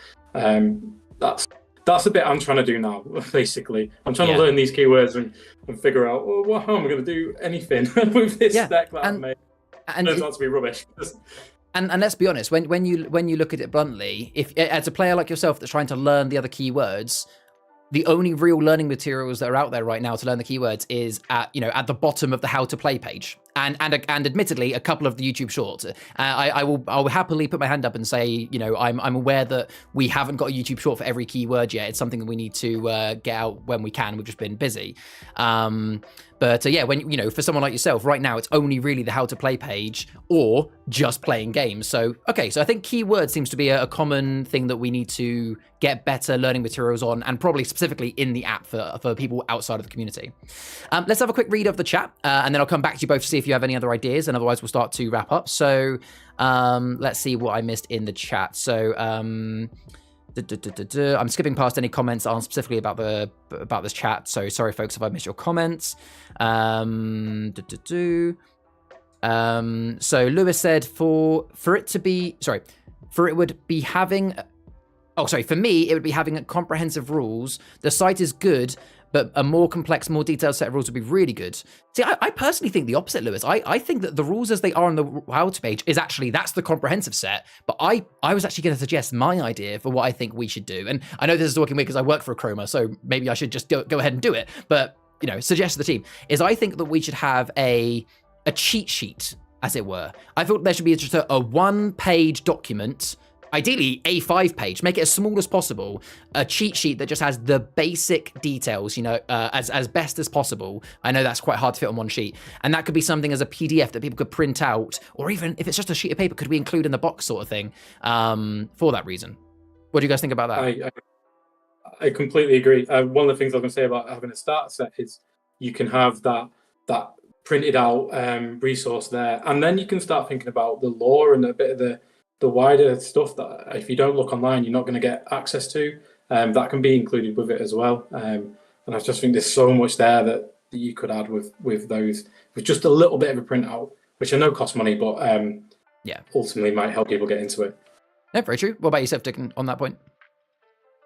That's the bit I'm trying to do now, basically. I'm trying to learn these keywords and figure out, well, how am I going to do anything with this deck that I've made? And it turns out to be rubbish. And let's be honest, when you look at it bluntly, if as a player like yourself that's trying to learn the other keywords, the only real learning materials that are out there right now to learn the keywords is at the bottom of the how to play page, and admittedly a couple of the YouTube shorts. I will happily put my hand up and say, I'm aware that we haven't got a YouTube short for every keyword yet. It's something that we need to get out when we can. We've just been busy. But when for someone like yourself right now, it's only really the how to play page or just playing games. So I think keyword seems to be a common thing that we need to get better learning materials on, and probably specifically in the app for people outside of the community. Let's have a quick read of the chat, and then I'll come back to you both to see if you have any other ideas, and otherwise we'll start to wrap up. So let's see what I missed in the chat. So I'm skipping past any comments that aren't specifically about this chat, so sorry folks if I missed your comments. So Lewis said for me it would be having comprehensive rules. The site is good, but a more complex, more detailed set of rules would be really good. See, I personally think the opposite, Lewis. I think that the rules as they are on the how to page is actually, that's the comprehensive set. But I was actually going to suggest my idea for what I think we should do. And I know this is talking weird because I work for Achroma, so maybe I should just go ahead and do it. But, suggest to the team, is I think that we should have a cheat sheet, as it were. I thought there should be just a one-page document, ideally A5 page, make it as small as possible, a cheat sheet that just has the basic details, as best as possible. I know that's quite hard to fit on one sheet, and that could be something as a PDF that people could print out, or even if it's just a sheet of paper, could we include in the box sort of thing, for that reason. What do you guys think about that? I completely agree. One of the things I was going to say about having a starter set is you can have that printed out resource there, and then you can start thinking about the lore and a bit of the wider stuff that if you don't look online, you're not going to get access to. That can be included with it as well. And I just think there's so much there that you could add with those, with just a little bit of a printout, which I know costs money, but ultimately might help people get into it. Yeah, very true. What about yourself, Dick, on that point?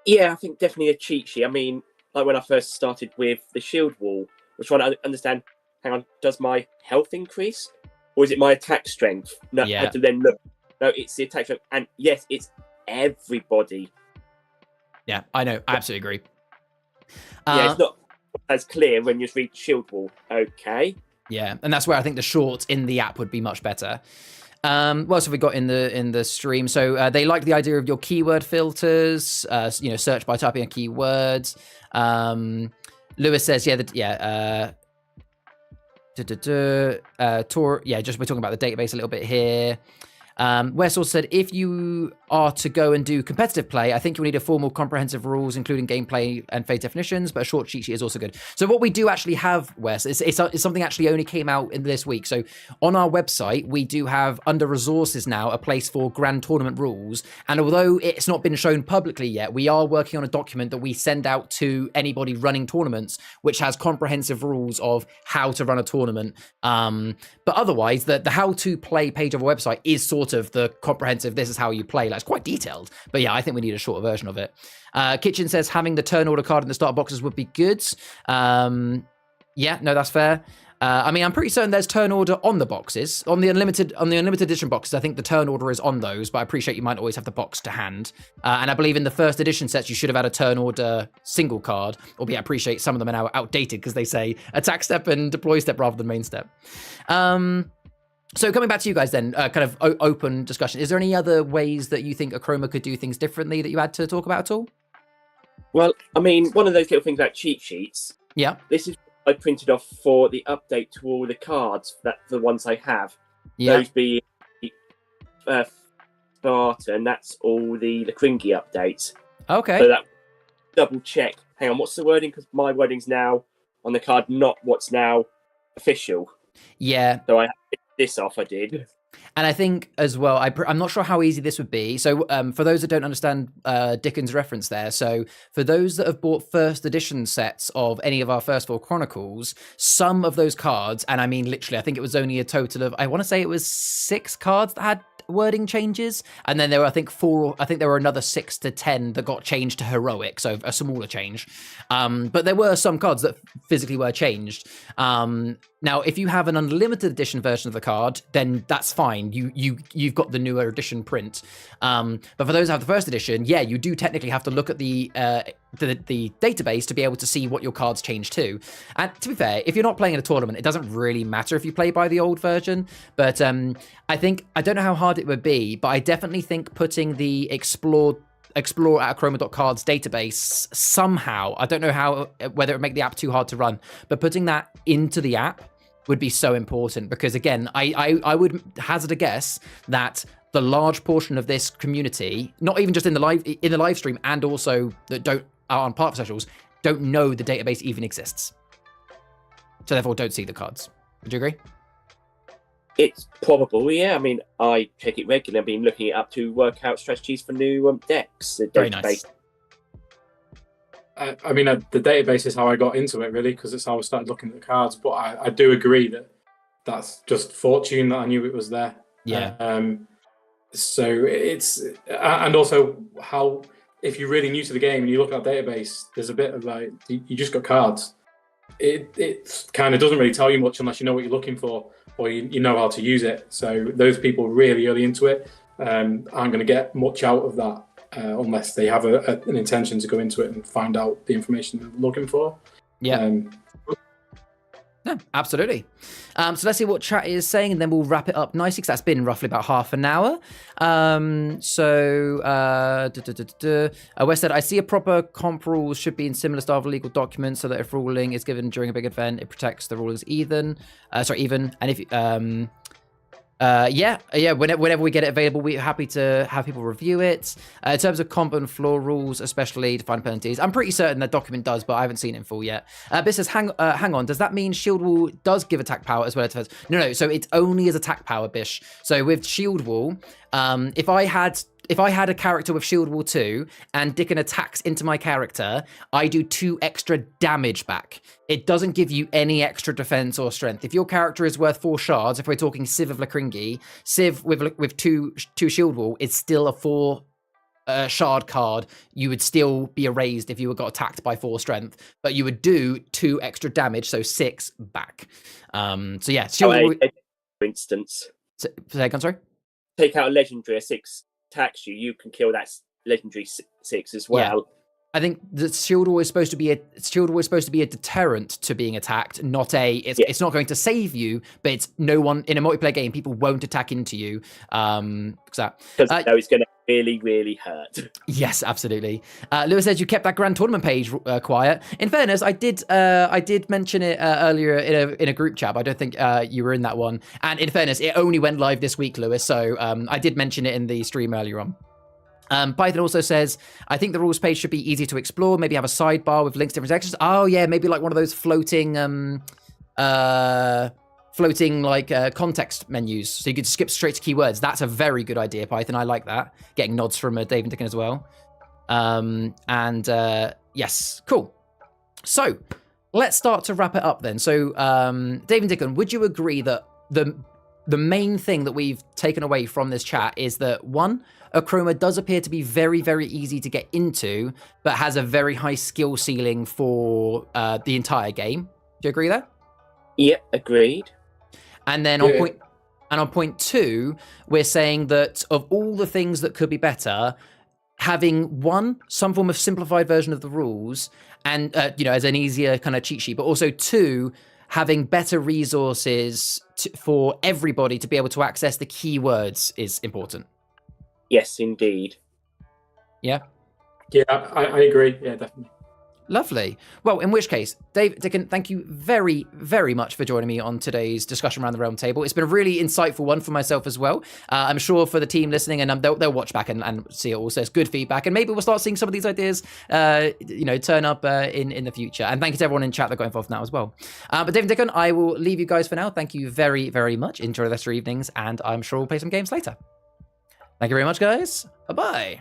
Yeah, I think definitely a cheat sheet. I mean, like when I first started with the shield wall, I was trying to understand, hang on, does my health increase? Or is it my attack strength? No, I Yeah. had to then look. No, it's the attack strength. And yes, it's everybody. Yeah, I know. I absolutely agree. Yeah, it's not as clear when you just read shield wall. Okay. Yeah, and that's where I think the shorts in the app would be much better. What else have we got in the stream? So they like the idea of your keyword filters. Search by typing a keyword. Lewis says, just we're talking about the database a little bit here. Wes also said, if you are to go and do competitive play, I think you'll need a formal comprehensive rules, including gameplay and phase definitions, but a short cheat sheet is also good. So what we do actually have, Wes, it's something actually only came out in this week. So on our website, we do have under resources now a place for grand tournament rules. And although it's not been shown publicly yet, we are working on a document that we send out to anybody running tournaments, which has comprehensive rules of how to run a tournament. But otherwise, the how to play page of our website is sort of the comprehensive, this is how you play. Like, it's quite detailed. But yeah, I think we need a shorter version of it. Kitchen says having the turn order card in the starter boxes would be good. Yeah, no, that's fair. I'm pretty certain there's turn order on the boxes. On the unlimited edition boxes, I think the turn order is on those, but I appreciate you might always have the box to hand. And I believe in the first edition sets, you should have had a turn order single card, albeit I appreciate some of them are now outdated because they say attack step and deploy step rather than main step. So coming back to you guys then, kind of open discussion. Is there any other ways that you think Achroma could do things differently that you had to talk about at all? Well, I mean, one of those little things like cheat sheets. Yeah. This is what I printed off for the update to all the cards, the ones I have. Yeah. Those being Spartan, that's all the Kringy updates. Okay. So that double check. Hang on, what's the wording? Because my wording's now on the card, not what's now official. Yeah. So I this off, I did. And I think as well, I'm not sure how easy this would be. So for those that don't understand Dickens' reference there, so for those that have bought first edition sets of any of our first 4 Chronicles, some of those cards, and I mean literally, I think it was only a total of, I want to say it was 6 cards that had wording changes, and then there were there were another 6 to 10 that got changed to heroic, so a smaller change. But there were some cards that physically were changed. Now, if you have an unlimited edition version of the card, then that's fine. You've got the newer edition print. But for those who have the first edition, yeah, you do technically have to look at the database to be able to see what your cards change to. And to be fair, if you're not playing in a tournament, it doesn't really matter if you play by the old version. But I don't know how hard it would be, but I definitely think putting the explore at achroma.cards database somehow, I don't know how, whether it would make the app too hard to run, but putting that into the app would be so important, because again, I would hazard a guess that the large portion of this community, not even just in the live stream, and also that are on part of socials, don't know the database even exists. So therefore don't see the cards. Would you agree? It's probable, yeah. I mean, I check it regularly. I've been looking it up to work out strategies for new decks. Very nice. The database is how I got into it, really, because it's how I started looking at the cards. But I do agree that that's just fortune that I knew it was there. Yeah. So it's, and also how, if you're really new to the game and you look at our database, there's a bit of like, you just got cards. It kind of doesn't really tell you much unless you know what you're looking for, or you know how to use it. So those people really early into it aren't going to get much out of that unless they have an intention to go into it and find out the information they're looking for. Yeah. No, absolutely. So let's see what chat is saying, and then we'll wrap it up nicely, because that's been roughly about half an hour. Wes said, I see a proper comp rules should be in similar style of legal documents, so that if ruling is given during a big event, it protects the rulings even. And if whenever we get it available, we're happy to have people review it. In terms of comp and floor rules, especially defined penalties, I'm pretty certain that document does, but I haven't seen it in full yet. This says, hang on, does that mean Shield Wall does give attack power as well as defense? No, so it's only as attack power, Bish. So with Shield Wall, if I had a character with Shield Wall 2 and Dickon attacks into my character, I do 2 extra damage back. It doesn't give you any extra defense or strength. If your character is worth 4 shards, if we're talking Civ of Lakringi, Civ with 2 Shield Wall, it's still a 4 shard card, you would still be erased if you got attacked by 4 strength, but you would do 2 extra damage, so 6 back. So yeah, shield. For instance, Say again, sorry. Take out a legendary, a 6 attacks you. You can kill that legendary 6 as well. Yeah. I think the shield always supposed to be a deterrent to being attacked, not it's not going to save you, but it's no one in a multiplayer game, people won't attack into you. Because it's going to really, really hurt. Yes, absolutely. Lewis says you kept that grand tournament page quiet. In fairness, I did mention it earlier in a group chat, but I don't think you were in that one. And in fairness, it only went live this week, Lewis, so I did mention it in the stream earlier on. Python also says, I think the rules page should be easy to explore. Maybe have a sidebar with links to different sections. Oh yeah, maybe like one of those floating context menus, so you could skip straight to keywords. That's a very good idea, Python. I like that. Getting nods from Dave and Dickon as well. Yes, cool. So let's start to wrap it up then. So Dave and Dickon, would you agree that the main thing that we've taken away from this chat is that, one, Achroma does appear to be very, very easy to get into, but has a very high skill ceiling for the entire game. Do you agree there? Yeah, agreed. And then on point 2, we're saying that of all the things that could be better, having, one, some form of simplified version of the rules, and as an easier kind of cheat sheet, but also 2, having better resources for everybody to be able to access the keywords is important. Yes, indeed. Yeah? Yeah, I agree. Yeah, definitely. Lovely. Well, in which case, Dave, Dickon, thank you very, very much for joining me on today's discussion around the Realm table. It's been a really insightful one for myself as well. I'm sure for the team listening, and they'll watch back and see it also. It's good feedback, and maybe we'll start seeing some of these ideas, turn up in the future. And thank you to everyone in chat that got involved now as well. But Dave and Dickon, I will leave you guys for now. Thank you very, very much. Enjoy the rest of your evenings, and I'm sure we'll play some games later. Thank you very much, guys. Bye-bye.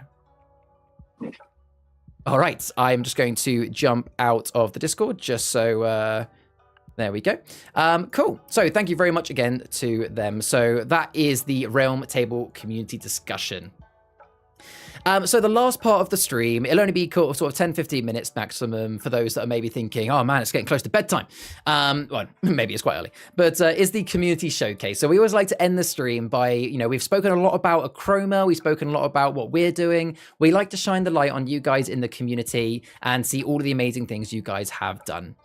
All right, I'm just going to jump out of the Discord just so there we go. Cool. So thank you very much again to them. So that is the Realm Table community discussion. So the last part of the stream, it'll only be sort of 10-15 minutes maximum for those that are maybe thinking, oh man, it's getting close to bedtime. Well, maybe it's quite early, but is the community showcase. So we always like to end the stream by, we've spoken a lot about Achroma, we've spoken a lot about what we're doing. We like to shine the light on you guys in the community and see all of the amazing things you guys have done.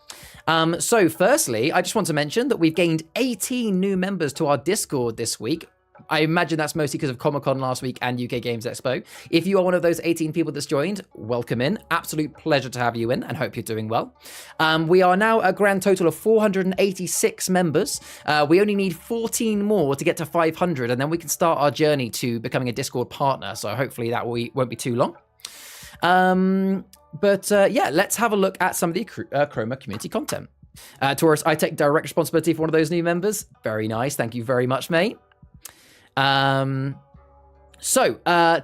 So firstly, I just want to mention that we've gained 18 new members to our Discord this week. I imagine that's mostly because of Comic-Con last week and UK Games Expo. If you are one of those 18 people that's joined, welcome in. Absolute pleasure to have you in and hope you're doing well. We are now a grand total of 486 members. We only need 14 more to get to 500, and then we can start our journey to becoming a Discord partner. So hopefully that won't be too long. Yeah, let's have a look at some of the Achroma community content. Taurus, I take direct responsibility for one of those new members. Very nice. Thank you very much, mate. To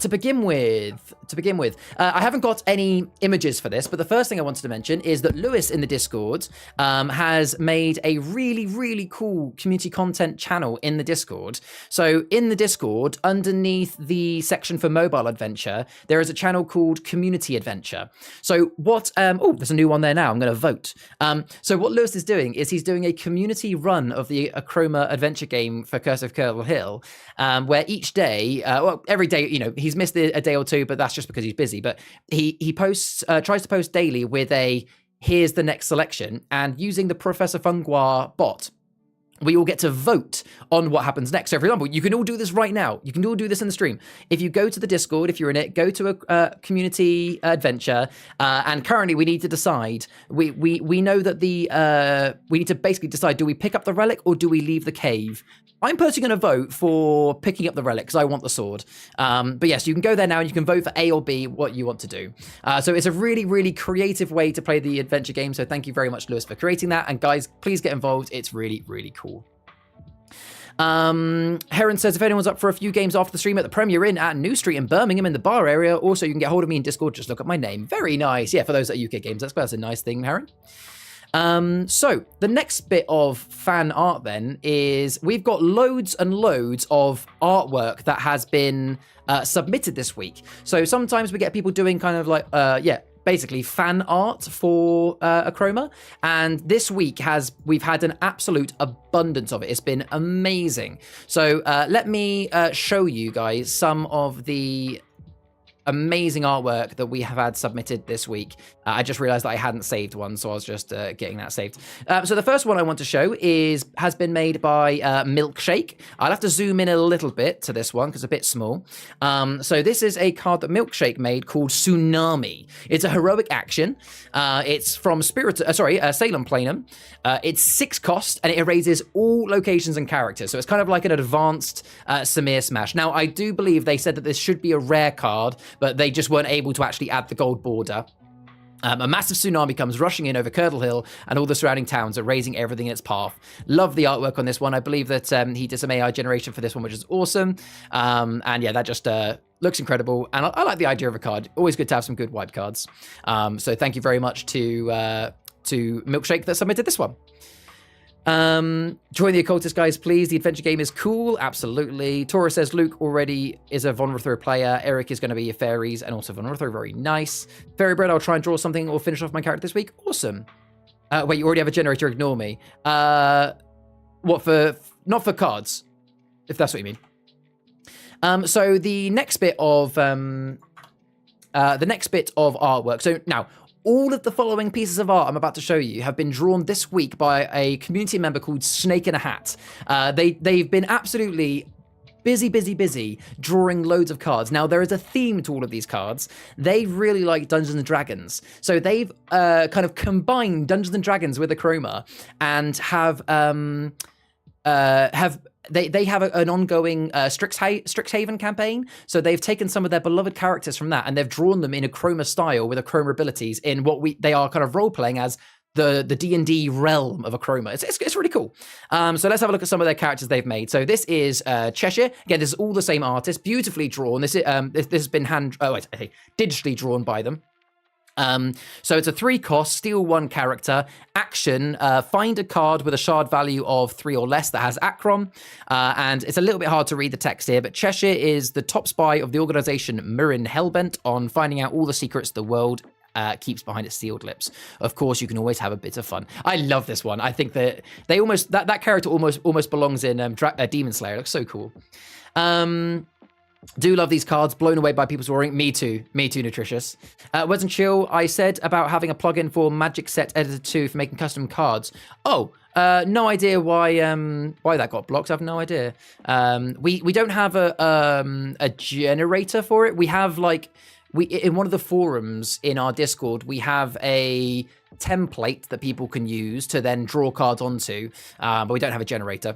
begin with, I haven't got any images for this, but the first thing I wanted to mention is that Lewis in the Discord has made a really, really cool community content channel in the Discord. So in the Discord, underneath the section for mobile adventure, there is a channel called Community Adventure. So there's a new one there now. I'm going to vote. So what Lewis is doing is he's doing a community run of the Achroma adventure game for Curse of Curdle Hill, where each day, every day, he's missed a day or two, but that's just because he's busy. But he tries to post daily with here's the next selection, and using the Professor Fungoir bot, we all get to vote on what happens next. So, for example, you can all do this right now. You can all do this in the stream. If you go to the Discord, if you're in it, go to a community adventure, and currently we need to decide. We know that we need to basically decide: do we pick up the relic or do we leave the cave? I'm personally going to vote for picking up the relic because I want the sword. But yes, you can go there now and you can vote for A or B, what you want to do. So it's a really, really creative way to play the adventure game. So thank you very much, Lewis, for creating that. And guys, please get involved. It's really, really cool. Heron says, if anyone's up for a few games after the stream at the Premier Inn at New Street in Birmingham in the bar area, also you can get hold of me in Discord. Just look up my name. Very nice. Yeah, for those at UK Games Expo, that's a nice thing, Heron. So the next bit of fan art then is we've got loads and loads of artwork that has been submitted this week. So sometimes we get people doing kind of like, basically fan art for Achroma, and this week we've had an absolute abundance of it. It's been amazing. So let me show you guys some of the amazing artwork that we have had submitted this week. I just realized that I hadn't saved one, so I was just getting that saved. So the first one I want to show has been made by Milkshake. I'll have to zoom in a little bit to this one because it's a bit small. So this is a card that Milkshake made called Tsunami. It's a heroic action. It's from Salum Planum. It's 6 cost and it erases all locations and characters. So it's kind of like an advanced Samir Smash. Now, I do believe they said that this should be a rare card, but they just weren't able to actually add the gold border. A massive tsunami comes rushing in over Curdle Hill and all the surrounding towns, erasing everything in its path. Love the artwork on this one. I believe that he did some AI generation for this one, which is awesome. And yeah, that just looks incredible. And I like the idea of a card. Always good to have some good wipe cards. So thank you very much to Milkshake that submitted this one. Join the occultist, guys, please. The adventure game is cool. Absolutely. Tora says Luke already is a Von Rithro player. Eric is going to be your fairies and also Von Rithro. Very nice. Fairy bread, I'll try and draw something or finish off my character this week. Awesome. Wait, you already have a generator. Ignore me. What for? Not for cards, if that's what you mean. So the next bit of artwork. So now, all of the following pieces of art I'm about to show you have been drawn this week by a community member called Snake in a Hat. They've been absolutely busy drawing loads of cards. Now, there is a theme to all of these cards. They really like Dungeons and Dragons. So they've kind of combined Dungeons and Dragons with Achroma and have they have an ongoing Strixhaven campaign. So they've taken some of their beloved characters from that and they've drawn them in Achroma style with Achroma abilities in what they are kind of role playing as the D&D realm of Achroma. It's really cool. So let's have a look at some of their characters they've made. So this is Cheshire. Again, this is all the same artist, beautifully drawn. This has been digitally drawn by them. So it's a 3 cost, steal 1 character, action, find a card with a shard value of 3 or less that has Achroma, and it's a little bit hard to read the text here, but Cheshire is the top spy of the organization Murin, hellbent on finding out all the secrets the world keeps behind its sealed lips. Of course, you can always have a bit of fun. I love this one. I think that they that character almost belongs in Demon Slayer. It looks so cool. Do love these cards. Blown away by people's roaring. Me too, Nutritious. Wasn't chill. I said about having a plugin for Magic Set Editor 2 for making custom cards. Oh, no idea why that got blocked. I have no idea. We don't have a generator for it. We have in one of the forums in our Discord, we have a template that people can use to then draw cards onto, but we don't have a generator.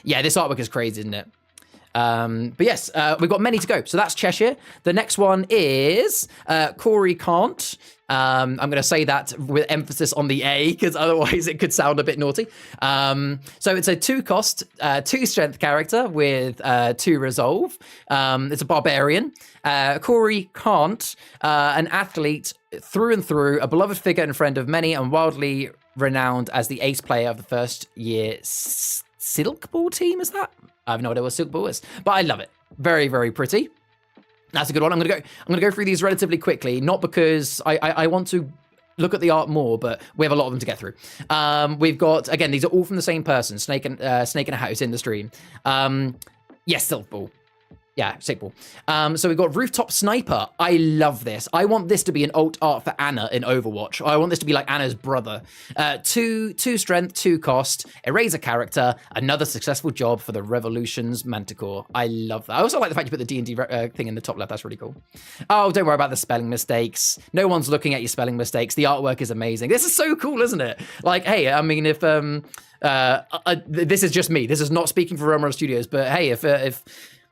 Yeah, this artwork is crazy, isn't it? But yes, we've got many to go. So that's Cheshire. The next one is Corey Can't. I'm going to say that with emphasis on the A because otherwise it could sound a bit naughty. So it's a 2 cost, 2 strength character with 2 resolve. It's a barbarian. Corey Can't, an athlete through and through, a beloved figure and friend of many, and wildly renowned as the ace player of the first year Silk Ball team. Is that? I have no idea what Silk Ball is, but I love it. Very, very pretty. That's a good one. I'm gonna go through these relatively quickly, not because I want to look at the art more, but we have a lot of them to get through. We've got, again, these are all from the same person, Snake in a Hat, who's in the stream. Yes, Silk Ball. Yeah, sick ball. So we've got Rooftop Sniper. I love this. I want this to be an alt art for Anna in Overwatch. I want this to be like Anna's brother. 2 strength, 2 cost, erase a character, another successful job for the Revolution's Manticore. I love that. I also like the fact you put the D&D thing in the top left. That's really cool. Oh, don't worry about the spelling mistakes. No one's looking at your spelling mistakes. The artwork is amazing. This is so cool, isn't it? Like, hey, I mean, if this is just me. This is not speaking for Romero Studios, but hey,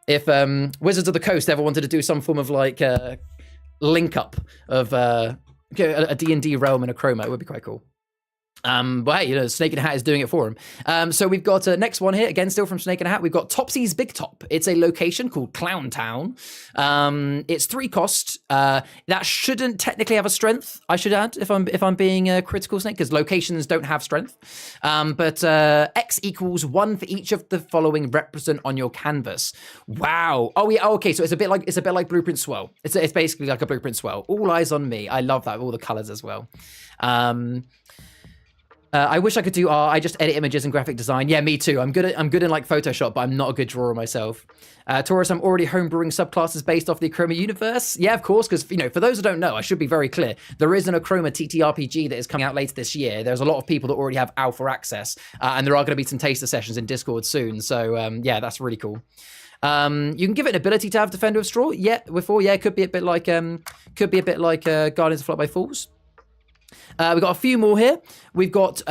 if Wizards of the Coast ever wanted to do some form of like link up of a D&D realm and Achroma, it would be quite cool. But hey, Snake in a Hat is doing it for him. So we've got next one here, again, still from Snake in a Hat. We've got Topsy's Big Top. It's a location called Clown Town. It's 3 cost. That shouldn't technically have a strength, I should add, if I'm being critical, Snake, because locations don't have strength. But X equals 1 for each of the following represent on your canvas. Wow. Oh yeah. Oh, okay. So it's a bit like Blueprint Swell. It's basically like a Blueprint Swell. All eyes on me. I love that. All the colors as well. I wish I could do art. I just edit images and graphic design. Yeah, me too. I'm good in like Photoshop, but I'm not a good drawer myself. Taurus, I'm already homebrewing subclasses based off the Achroma universe. Yeah, of course, because for those who don't know, I should be very clear. There is an Achroma TTRPG that is coming out later this year. There's a lot of people that already have alpha access, and there are going to be some taster sessions in Discord soon. So yeah, that's really cool. You can give it an ability to have Defender of Straw. Yeah, it could be a bit like Guardians of Flight by Fools. We've got a few more here. We've got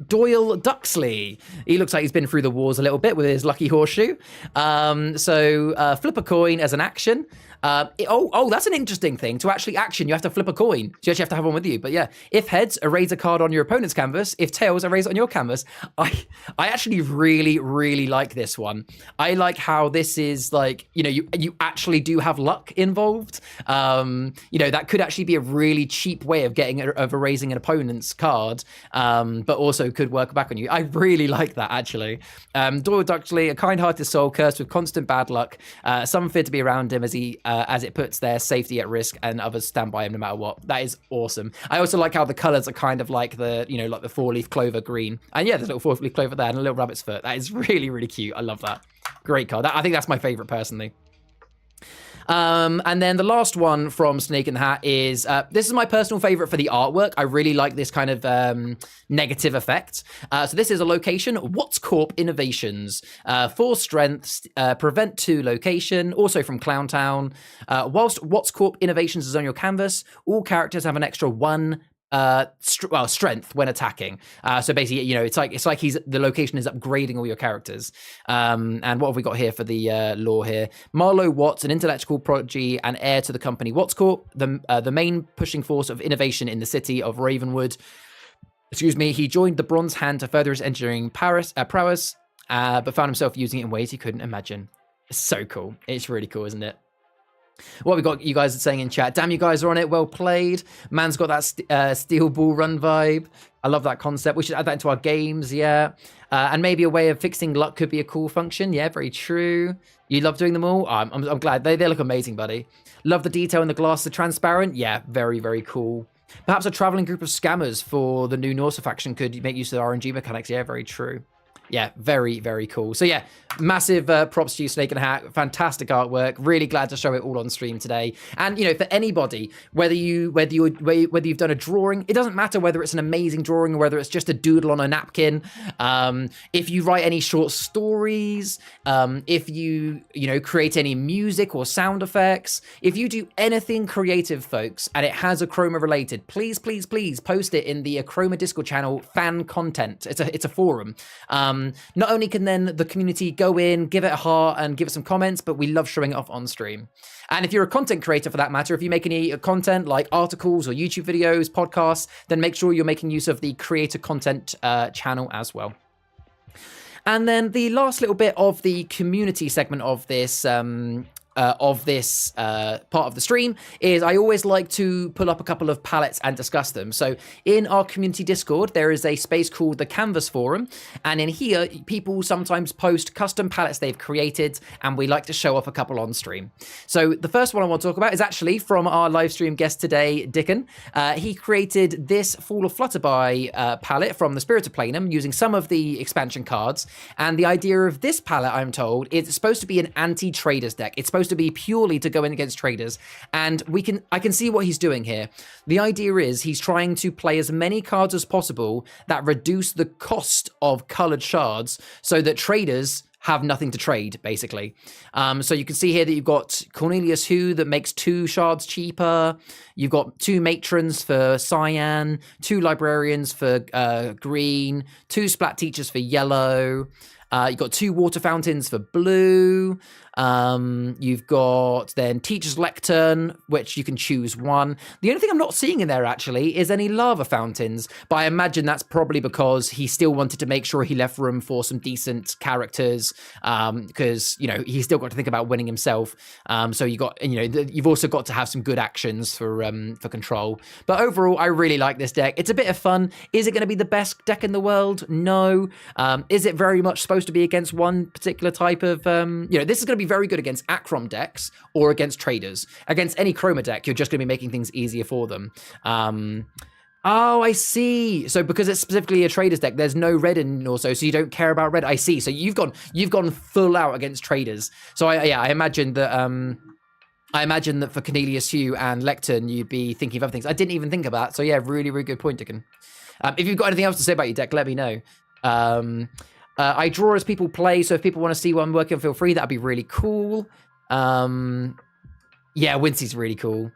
Doyle Duxley. He looks like he's been through the wars a little bit with his lucky horseshoe. So flip a coin as an action. That's an interesting thing. To actually action, you have to flip a coin. So you actually have to have one with you. But yeah, if heads, erase a card on your opponent's canvas. If tails, erase it on your canvas. I actually really, really like this one. I like how this is like, you actually do have luck involved. That could actually be a really cheap way of erasing an opponent's card, but also could work back on you. I really like that, actually. Doyle Duxley, a kind-hearted soul cursed with constant bad luck. Some fear to be around him as it puts their safety at risk, and others stand by him no matter what. That is awesome. I also like how the colors are kind of like the 4-leaf clover green. And yeah, there's a little 4-leaf clover there and a little rabbit's foot. That is really, really cute. I love that. Great card. I think that's my favorite personally. And then the last one from Snake in the Hat is, this is my personal favorite for the artwork. I really like this kind of negative effect. So this is a location, What's Corp Innovations, 4 strengths, prevent 2 location, also from Clown Town. Whilst What's Corp Innovations is on your canvas, all characters have an extra 1 strength when attacking. So basically, it's like the location is upgrading all your characters. And what have we got here for the lore here? Marlowe Watts, an intellectual prodigy and heir to the company Watts Corp, the main pushing force of innovation in the city of Ravenwood. He joined the Bronze Hand to further his engineering prowess, but found himself using it in ways he couldn't imagine. It's so cool. It's really cool, isn't it? What we got you guys saying in chat. Damn, you guys are on it. Well played. Man's got that steel ball run vibe. I love that concept. We should add that into our games, yeah. And maybe a way of fixing luck could be a cool function. Yeah, very true. You love doing them all? I'm glad. They look amazing, buddy. Love the detail in the glass, the transparent. Yeah, very, very cool. Perhaps a traveling group of scammers for the new Norsa faction could make use of the RNG mechanics. Yeah, very true. Yeah, very, very cool. So yeah, massive props to you, Snake and Hat. Fantastic artwork. Really glad to show it all on stream today. And for anybody, whether you've done a drawing, it doesn't matter whether it's an amazing drawing or whether it's just a doodle on a napkin. If you write any short stories, if you create any music or sound effects, if you do anything creative, folks, and it has Achroma related, please post it in the Achroma Discord channel fan content. It's a forum. Not only can then the community go in, give it a heart and give it some comments, but we love showing it off on stream. And if you're a content creator for that matter, if you make any content like articles or YouTube videos, podcasts, then make sure you're making use of the creator content channel as well. And then the last little bit of the community segment of this part of the stream is I always like to pull up a couple of palettes and discuss them. So in our community Discord, there is a space called the Canvas Forum. And in here, people sometimes post custom palettes they've created, and we like to show off a couple on stream. So the first one I want to talk about is actually from our live stream guest today, Dickon. He created this Fall of Flutterby palette from the Spirit of Planum using some of the expansion cards. And the idea of this palette, I'm told, is supposed to be an anti-traders deck. It's supposed to be purely to go in against traders, and I can see what he's doing here. The idea is he's trying to play as many cards as possible that reduce the cost of colored shards so that traders have nothing to trade, basically. So you can see here that you've got Cornelius Who that makes 2 shards cheaper. You've got 2 matrons for cyan, 2 librarians for green, 2 splat teachers for yellow. You've got 2 water fountains for blue. You've got then Teacher's Lectern, which you can choose one. The only thing I'm not seeing in there actually is any lava fountains, but I imagine that's probably because he still wanted to make sure he left room for some decent characters, because he's still got to think about winning himself. So you've also got to have some good actions for control. But overall, I really like this deck. It's a bit of fun. Is it going to be the best deck in the world? No. Is it very much supposed to be against one particular type of this is going to be very good against Achroma decks or against traders. Against any Chroma deck, you're just going to be making things easier for them. Oh, I see. So because it's specifically a traders deck, there's no red in also, so you don't care about red. I see. So you've gone full out against traders. So I imagine that for Cornelius Hugh and Lectern, you'd be thinking of other things. I didn't even think of that. So yeah, really, really good point, Dickon. If you've got anything else to say about your deck, let me know. I draw as people play, so if people want to see what I'm working on, feel free. That'd be really cool. Yeah, Wincy's really cool.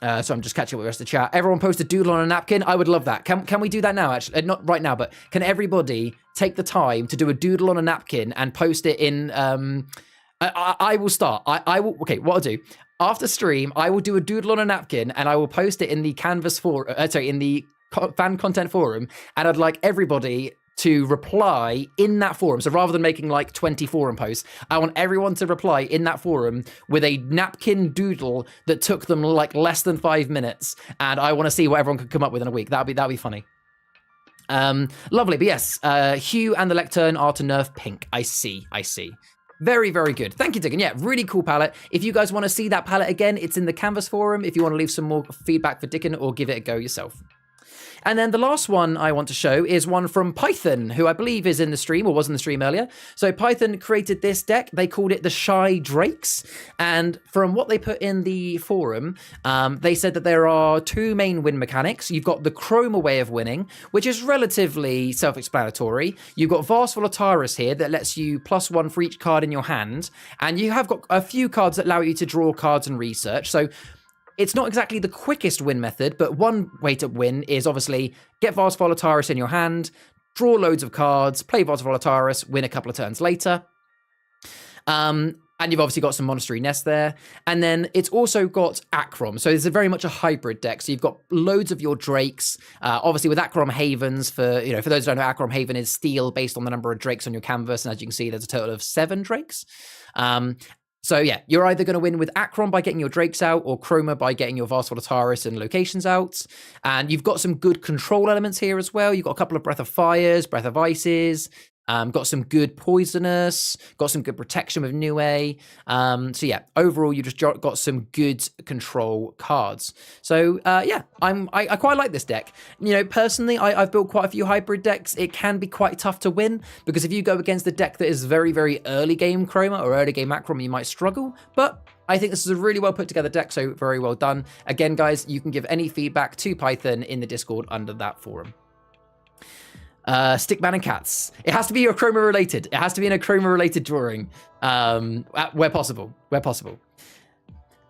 So I'm just catching up with the rest of the chat. Everyone post a doodle on a napkin. I would love that. Can we do that now, actually? Not right now, but can everybody take the time to do a doodle on a napkin and post it in... I will start. I will... Okay, what I'll do... After stream, I will do a doodle on a napkin and I will post it in the Canvas forum, in the fan content forum, and I'd like everybody to reply in that forum. So rather than making like 20 forum posts, I want everyone to reply in that forum with a napkin doodle that took them like less than 5 minutes, and I want to see what everyone could come up with in a week. That'd be funny. Lovely, but yes, Hugh and the Lectern are to nerf pink. I see. Very, very good. Thank you, Diggin. Yeah, really cool palette. If you guys want to see that palette again, it's in the Canvas forum if you want to leave some more feedback for Dickon or give it a go yourself. And then the last one I want to show is one from Python, who I believe is in the stream or was in the stream earlier. So Python created this deck. They called it the Shy Drakes. And from what they put in the forum, they said that there are two main win mechanics. You've got the Chroma way of winning, which is relatively self-explanatory. You've got Vast Volataris here that lets you +1 for each card in your hand. And you have got a few cards that allow you to draw cards and research. So it's not exactly the quickest win method, but one way to win is obviously get Vast Volataris in your hand, draw loads of cards, play Vast Volataris, win a couple of turns later. And you've obviously got some Monastery Nest there. And then it's also got Achroma. So it's very much a hybrid deck. So you've got loads of your Drakes. Obviously with Achroma Havens, for those who don't know, Achroma Haven is steel based on the number of Drakes on your canvas. And as you can see, there's a total of 7 Drakes. So yeah, you're either going to win with Achroma by getting your Drakes out, or Chroma by getting your Vast Volataris and locations out. And you've got some good control elements here as well. You've got a couple of Breath of Fires, Breath of Ices, got some good Poisonous, got some good protection with Nue. So yeah, overall you just got some good control cards. So yeah, I quite like this deck. Personally, I've built quite a few hybrid decks. It can be quite tough to win, because if you go against a deck that is very, very early game Chroma or early game Achroma, you might struggle. But I think this is a really well put together deck, so very well done. Again, guys, you can give any feedback to Python in the Discord under that forum. Stickman and Cats. It has to be Achroma related. It has to be in a Achroma related drawing. Where possible.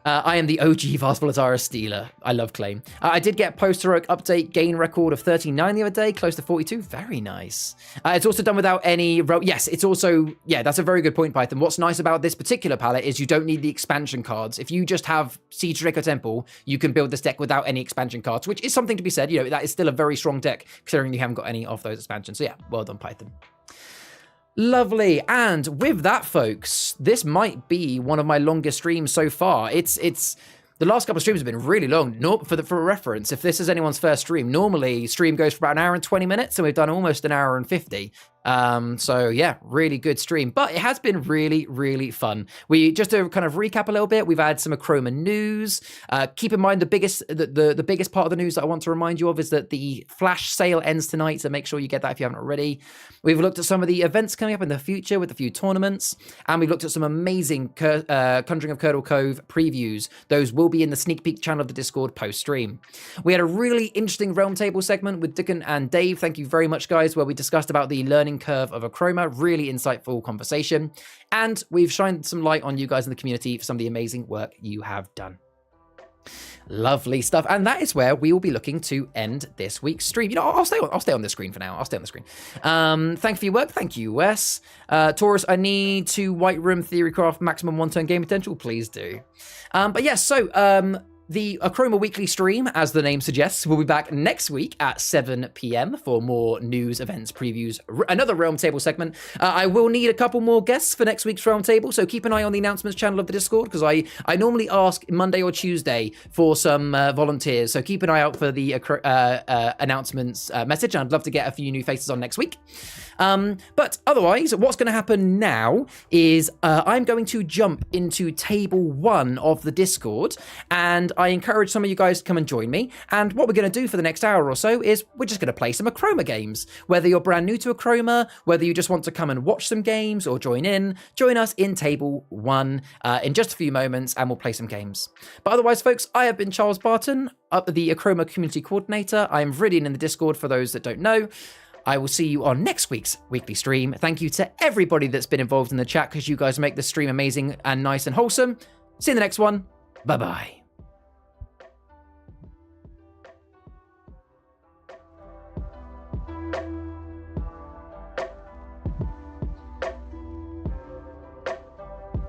I am the OG Vast Volataris stealer. I love claim. I did get post-heroic update gain record of 39 the other day, close to 42. Very nice. It's also done without any... Yes, it's also... Yeah, that's a very good point, Python. What's nice about this particular palette is you don't need the expansion cards. If you just have Siege Draco Temple, you can build this deck without any expansion cards, which is something to be said. That is still a very strong deck, considering you haven't got any of those expansions. So yeah, well done, Python. Lovely. And with that, folks, this might be one of my longest streams so far. It's the last couple of streams have been really long. For a reference, if this is anyone's first stream, normally stream goes for about an hour and 20 minutes, and we've done almost an hour and 50. So yeah, really good stream, but it has been really, really fun. Just to kind of recap a little bit, we've had some Achroma news. Keep in mind the biggest part of the news that I want to remind you of is that the flash sale ends tonight, so make sure you get that if you haven't already. We've looked at some of the events coming up in the future with a few tournaments, and we've looked at some amazing Conjuring of Curdle Cove previews. Those will be in the sneak peek channel of the Discord post stream. We had a really interesting realm table segment with Dickon and Dave. Thank you very much, guys, where we discussed about the learning curve of Achroma. Really insightful conversation, and we've shined some light on you guys in the community for some of the amazing work you have done. Lovely stuff, and that is where we will be looking to end this week's stream. You know, I'll stay on the screen for now. I'll stay on the screen. Thank you for your work. Thank you, Wes. Taurus, I need to White Room Theorycraft maximum one-turn game potential. Please do. But yes, so the Achroma Weekly stream, as the name suggests, will be back next week at 7 p.m. for more news, events, previews, another Roundtable segment. I will need a couple more guests for next week's Roundtable, so keep an eye on the announcements channel of the Discord, because I normally ask Monday or Tuesday for some volunteers, so keep an eye out for the announcements message. I'd love to get a few new faces on next week. But otherwise, what's going to happen now is I'm going to jump into table 1 of the Discord, and I encourage some of you guys to come and join me. And what we're going to do for the next hour or so is we're just going to play some Achroma games. Whether you're brand new to Achroma, whether you just want to come and watch some games or join us in table 1 in just a few moments, and we'll play some games. But otherwise, folks, I have been Charles Barton, the Achroma Community Coordinator. I am Viridian in the Discord for those that don't know. I will see you on next week's weekly stream. Thank you to everybody that's been involved in the chat, because you guys make the stream amazing and nice and wholesome. See you in the next one. Bye-bye.